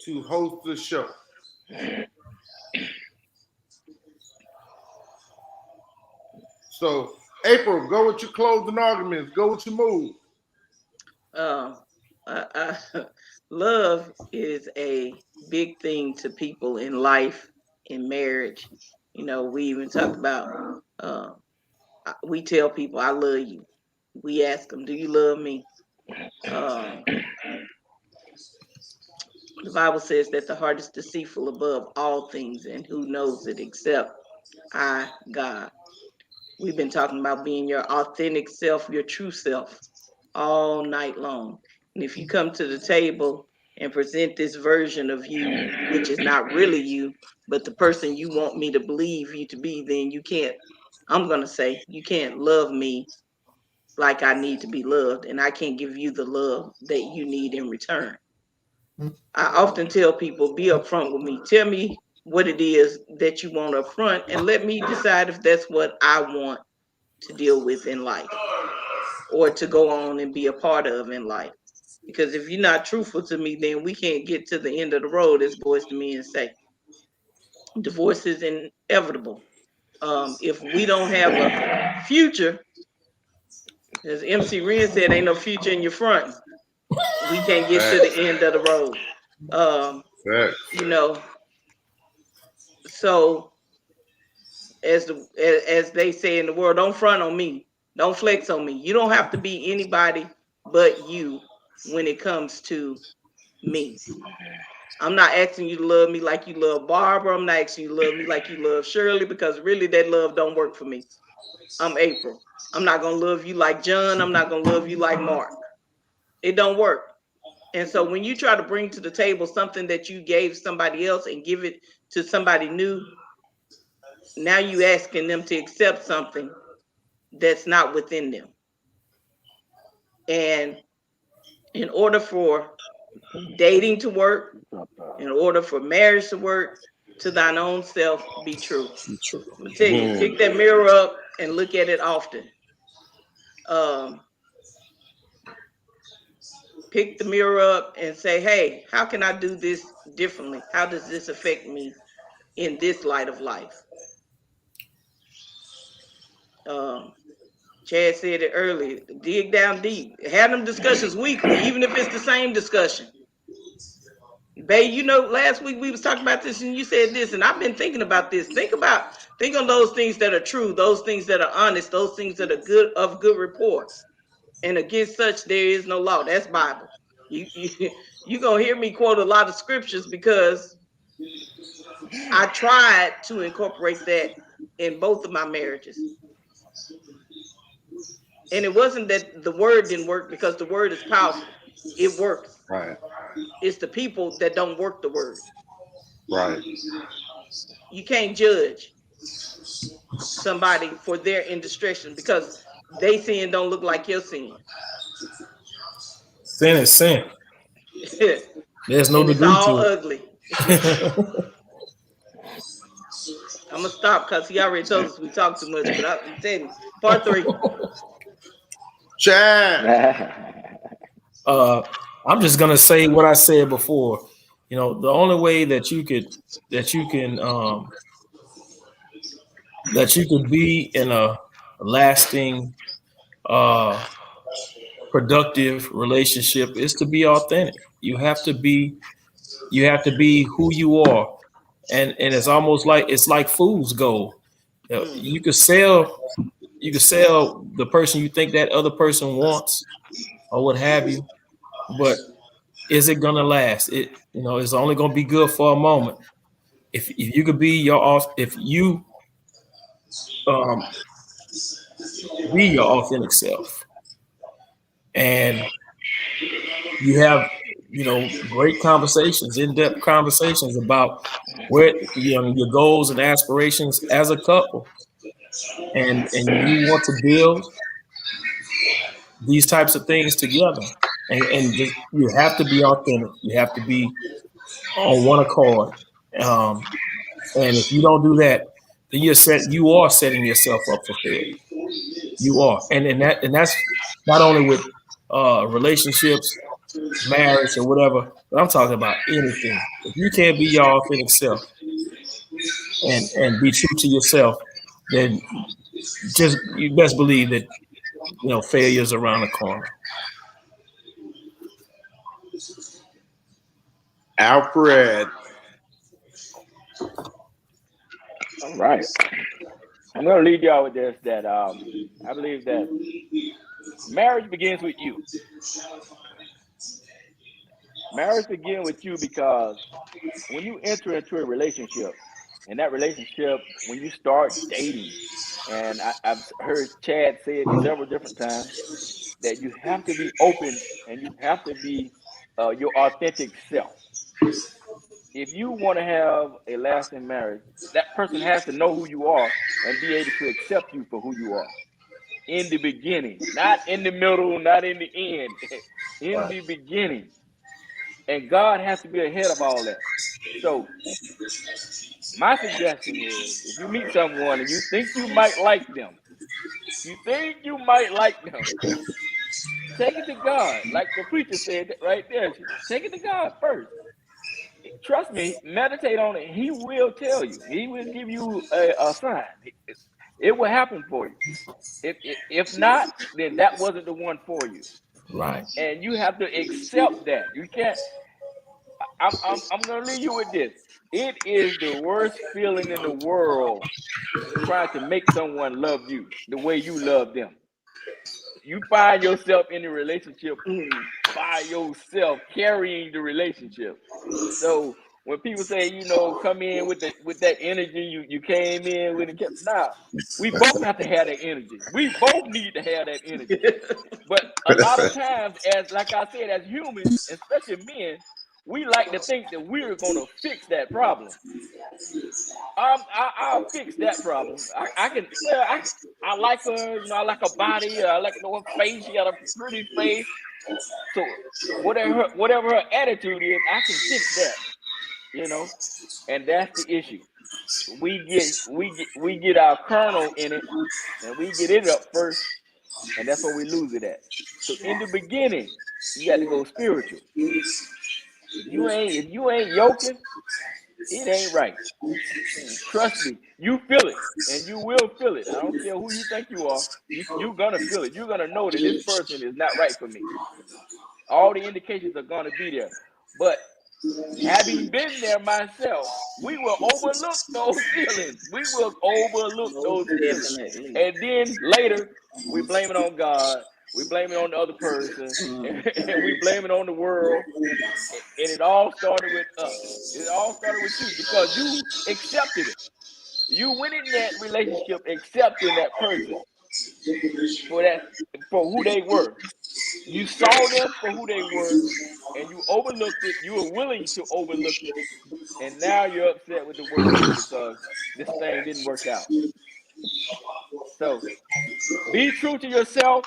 Speaker 1: to host the show. So, April, go with your closing arguments. Go with your move.
Speaker 3: Love is a big thing to people in life, in marriage. You know, we even talk about, we tell people, I love you. We ask them, do you love me? The Bible says that the heart is deceitful above all things, and who knows it except I, God. We've been talking about being your authentic self, your true self, all night long. And if you come to the table and present this version of you, which is not really you, but the person you want me to believe you to be, then you can't, I'm going to say, you can't love me like I need to be loved, and I can't give you the love that you need in return. I often tell people, be upfront with me. Tell me what it is that you want up front, and let me decide if that's what I want to deal with in life or to go on and be a part of in life. Because if you're not truthful to me, then we can't get to the end of the road, as Boys to Men say. Divorce is inevitable. If we don't have a future, as MC Ren said, ain't no future in your front. We can't get to the end of the road. You know, so as they say in the world, don't front on me, don't flex on me. You don't have to be anybody but you when it comes to me. I'm not asking you to love me like you love Barbara. I'm not asking you to love me like you love Shirley, because really that love don't work for me. I'm April. I'm not gonna love you like John. I'm not gonna love you like Mark. It don't work. And so when you try to bring to the table something that you gave somebody else and give it to somebody new, now you asking them to accept something that's not within them. And in order for dating to work, in order for marriage to work, to thine own self be true. I'm gonna tell you, pick that mirror up and look at it often. Pick the mirror up and say, hey, how can I do this differently? How does this affect me in this light of life? Chad said it earlier, dig down deep. Have them discussions weekly, even if it's the same discussion. Babe, you know, last week we was talking about this and you said this, and I've been thinking about this. Think on those things that are true, those things that are honest, those things that are good, of good report. And against such there is no law. That's Bible. You gonna hear me quote a lot of scriptures because I tried to incorporate that in both of my marriages. And it wasn't that the word didn't work, because the word is powerful. It works.
Speaker 1: Right.
Speaker 3: It's the people that don't work the word.
Speaker 1: Right.
Speaker 3: You can't judge somebody for their indiscretion because they sin don't look like your sin.
Speaker 2: Sin is sin. There's no
Speaker 3: and it's
Speaker 2: degree
Speaker 3: all
Speaker 2: to
Speaker 3: ugly. I'm gonna stop because he already told us we talk too much. But I'm telling you, part 3.
Speaker 1: Chad.
Speaker 2: I'm just gonna say what I said before. You know, the only way that you could be in a lasting, productive relationship is to be authentic. You have to be who you are, and it's almost like it's like fool's gold. You could sell the person you think that other person wants or what have you, but is it gonna last? It's only gonna be good for a moment. If you could be if you be your authentic self, and you have great conversations, in-depth conversations about where your goals and aspirations as a couple, and you want to build these types of things together, and just you have to be authentic. You have to be on one accord. And if you don't do that, then you are setting yourself up for failure. You are, and that's not only with relationships, marriage, or whatever. But I'm talking about anything. If you can't be your authentic self and be true to yourself, then just you best believe that failure is around the corner.
Speaker 1: Alfred.
Speaker 4: All right. I'm going to lead y'all with this, that I believe that marriage begins with you. Marriage begins with you because when you enter into a relationship, and that relationship, when you start dating and I've heard Chad say it several different times, that you have to be open and you have to be your authentic self. If you want to have a lasting marriage, that person has to know who you are and be able to accept you for who you are in the beginning, not in the middle, not in the end, in
Speaker 2: Right.
Speaker 4: the beginning. And God has to be ahead of all that. So my suggestion is, if you meet someone and you think you might like them, you think you might like them, take it to God. Like the preacher said right there, take it to God first. Trust me, meditate on it. He will tell you. He will give you a sign. It will happen for you. If not, then that wasn't the one for you.
Speaker 2: Right.
Speaker 4: And you have to accept that. You can't. I'm gonna leave you with this. It is the worst feeling in the world trying to make someone love you the way you love them. You find yourself in a relationship by yourself, carrying the relationship. So when people say, come in with that energy you came in with, nah, we both have to have that energy. We both need to have that energy. But a lot of times, as like I said, as humans, especially men, we like to think that we're gonna fix that problem. I'll fix that problem. I can. Well, I like her. I like her body. I like her face. She got a pretty face. So whatever her attitude is, I can fix that. And that's the issue. We get our kernel in it, and we get it up first, and that's where we lose it at. So in the beginning, you got to go spiritual. If you ain't yoking, it ain't right. Trust me, you feel it, and you will feel it. I don't care who you think you are. You're gonna feel it. You're gonna know that this person is not right for me. All the indications are gonna be there. But having been there myself, we will overlook those feelings. We will overlook those feelings.
Speaker 3: Definitely.
Speaker 4: And then later, we blame it on God. We blame it on the other person. And we blame it on the world. And it all started with us. It all started with you because you accepted it. You went in that relationship accepting that person for who they were. You saw them for who they were, and you overlooked it. You were willing to overlook it, and now you're upset with the world because this thing didn't work out. So be true to yourself.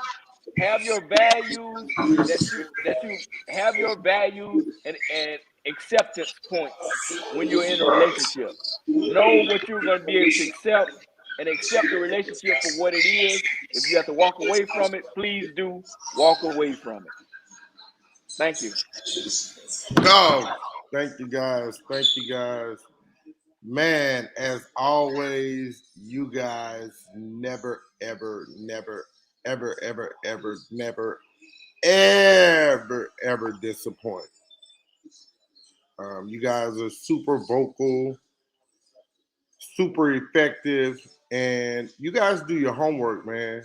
Speaker 4: Have your values that you have your values and acceptance points when you're in a relationship. Know what you're going to be able to accept and accept the relationship for what it is. If you have to walk away from it, please do walk away from it. Thank you.
Speaker 1: Oh, thank you guys. Thank you guys. Man, as always, you guys never, ever, never, ever, ever, ever, never, ever, ever disappoint. You guys are super vocal, super effective, and you guys do your homework, man.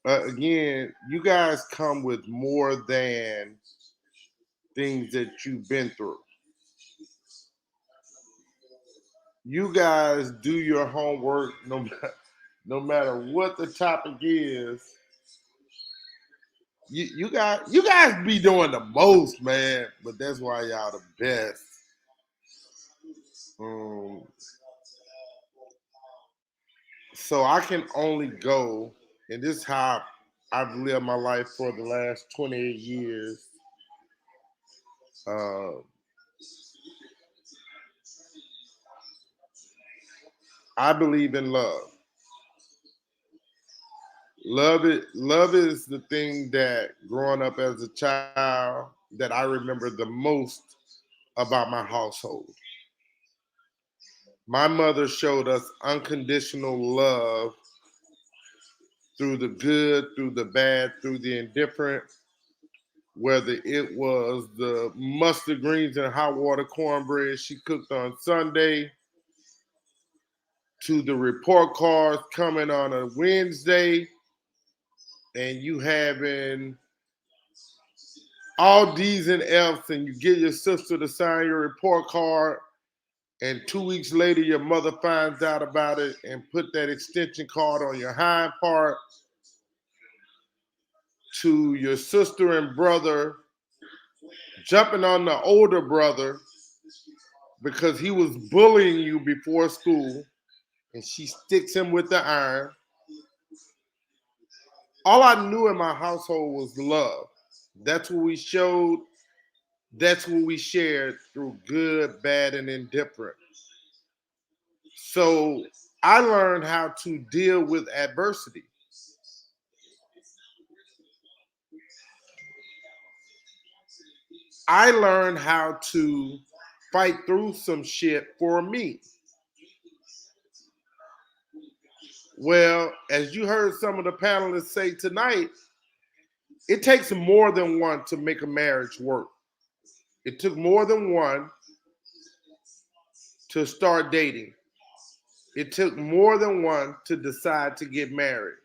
Speaker 1: Again, you guys come with more than things that you've been through. You guys do your homework no matter what the topic is. You guys be doing the most, man, but that's why y'all the best. Um, so I can only go, and this is how I've lived my life for the last 28 years. Uh, I believe in love. Love is the thing that growing up as a child that I remember the most about my household. My mother showed us unconditional love through the good, through the bad, through the indifferent, whether it was the mustard greens and hot water cornbread she cooked on Sunday, to the report cards coming on a Wednesday, and you having all D's and F's, and you get your sister to sign your report card, and 2 weeks later your mother finds out about it and put that extension cord on your hind part, to your sister and brother jumping on the older brother because he was bullying you before school, and she sticks him with the iron. All I knew in my household was love. That's what we showed. That's what we shared through good, bad, and indifferent. So I learned how to deal with adversity. I learned how to fight through some shit for me. Well, as you heard some of the panelists say tonight, it takes more than one to make a marriage work. It took more than one to start dating. It took more than one to decide to get married.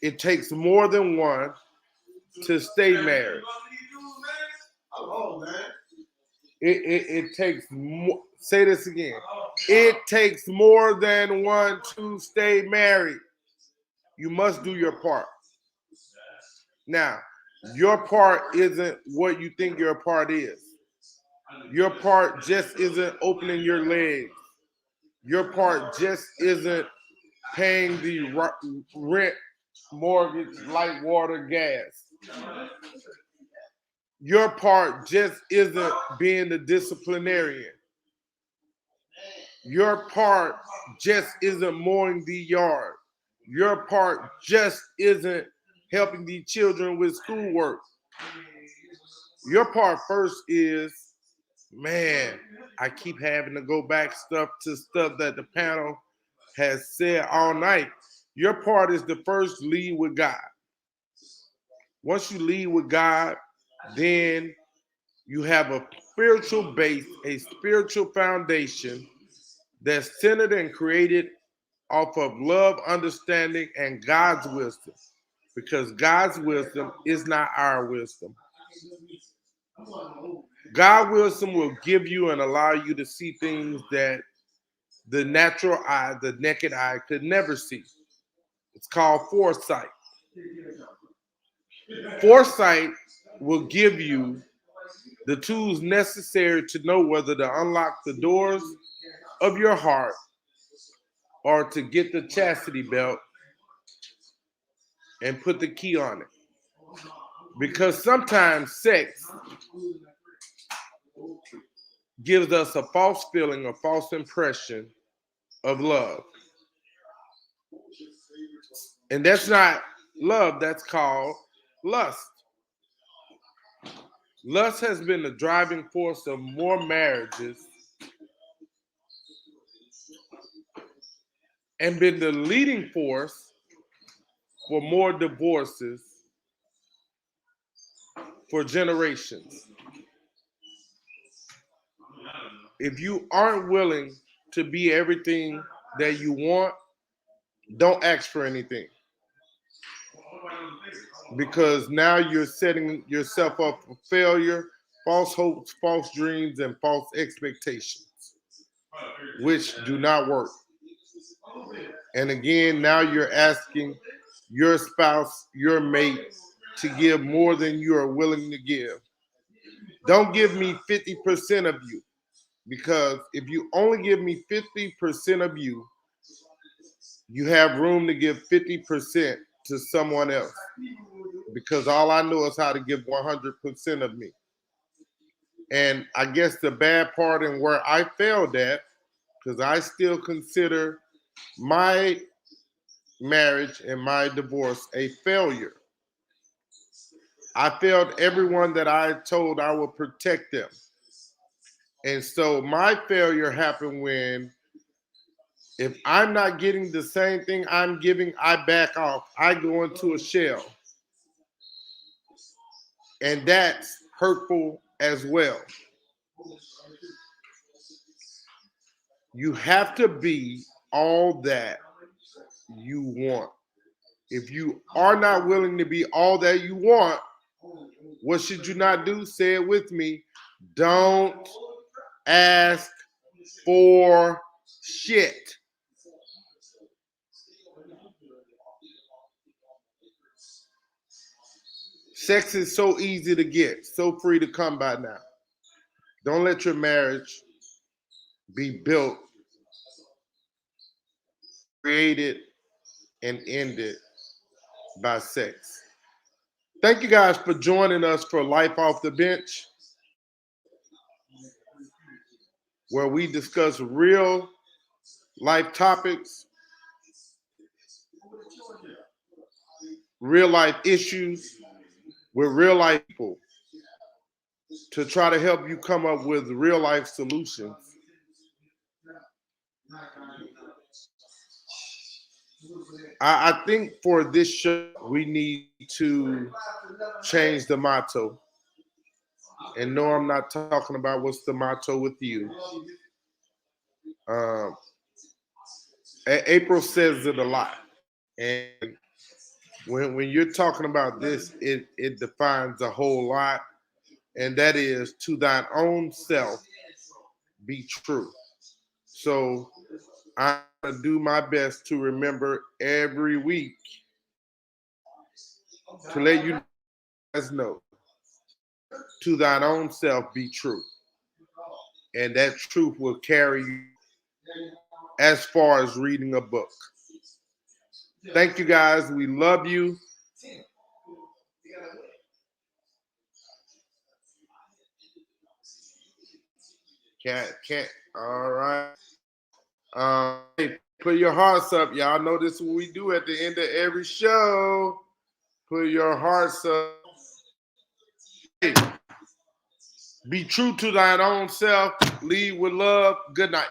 Speaker 1: It takes more than one to stay married. It takes more. Say this again. It takes more than one to stay married. You must do your part. Now, your part isn't what you think your part is. Your part just isn't opening your legs. Your part just isn't paying the rent, mortgage, light, water, gas. Your part just isn't being the disciplinarian. Your part just isn't mowing the yard. Your part just isn't helping the children with schoolwork. Your part first is, man, I keep having to go back to stuff that the panel has said all night. Your part is the first lead with God. Once you lead with God, then you have a spiritual base, a spiritual foundation that's centered and created off of love, understanding, and God's wisdom. Because God's wisdom is not our wisdom. God's wisdom will give you and allow you to see things that the natural eye, the naked eye, could never see. It's called foresight. Foresight will give you the tools necessary to know whether to unlock the doors of your heart or to get the chastity belt and put the key on it. Because sometimes sex gives us a false feeling, a false impression of love. And that's not love, that's called lust. Lust has been the driving force of more marriages and been the leading force for more divorces for generations. If you aren't willing to be everything that you want, don't ask for anything. Because now you're setting yourself up for failure, false hopes, false dreams, and false expectations, which do not work. And again, now you're asking your spouse, your mate, to give more than you are willing to give. Don't give me 50% of you, because if you only give me 50% of you, you have room to give 50% to someone else, because all I know is how to give 100% of me. And I guess the bad part and where I failed at, because I still consider my marriage and my divorce a failure. I failed everyone that I told I would protect them. And so my failure happened when, if I'm not getting the same thing I'm giving, I back off. I go into a shell. And that's hurtful as well. You have to be all that you want. If you are not willing to be all that you want, what should you not do? Say it with me. Don't ask for shit. Sex is so easy to get, so free to come by now. Don't let your marriage be built, created, and ended by sex. Thank you guys for joining us for Life Off the Bench, where we discuss real life topics, real life issues with real life people to try to help you come up with real life solutions. I think for this show, we need to change the motto. And no, I'm not talking about what's the motto with you. April says it a lot. And when you're talking about this, it defines a whole lot. And that is, to thine own self be true. So I'm going to do my best to remember every week to let you guys know, to thine own self be true. And that truth will carry you as far as reading a book. Thank you guys. We love you. Can't. All right. Hey, put your hearts up. Y'all know this is what we do at the end of every show. Put your hearts up. Hey, be true to thine own self. Lead with love. Good night.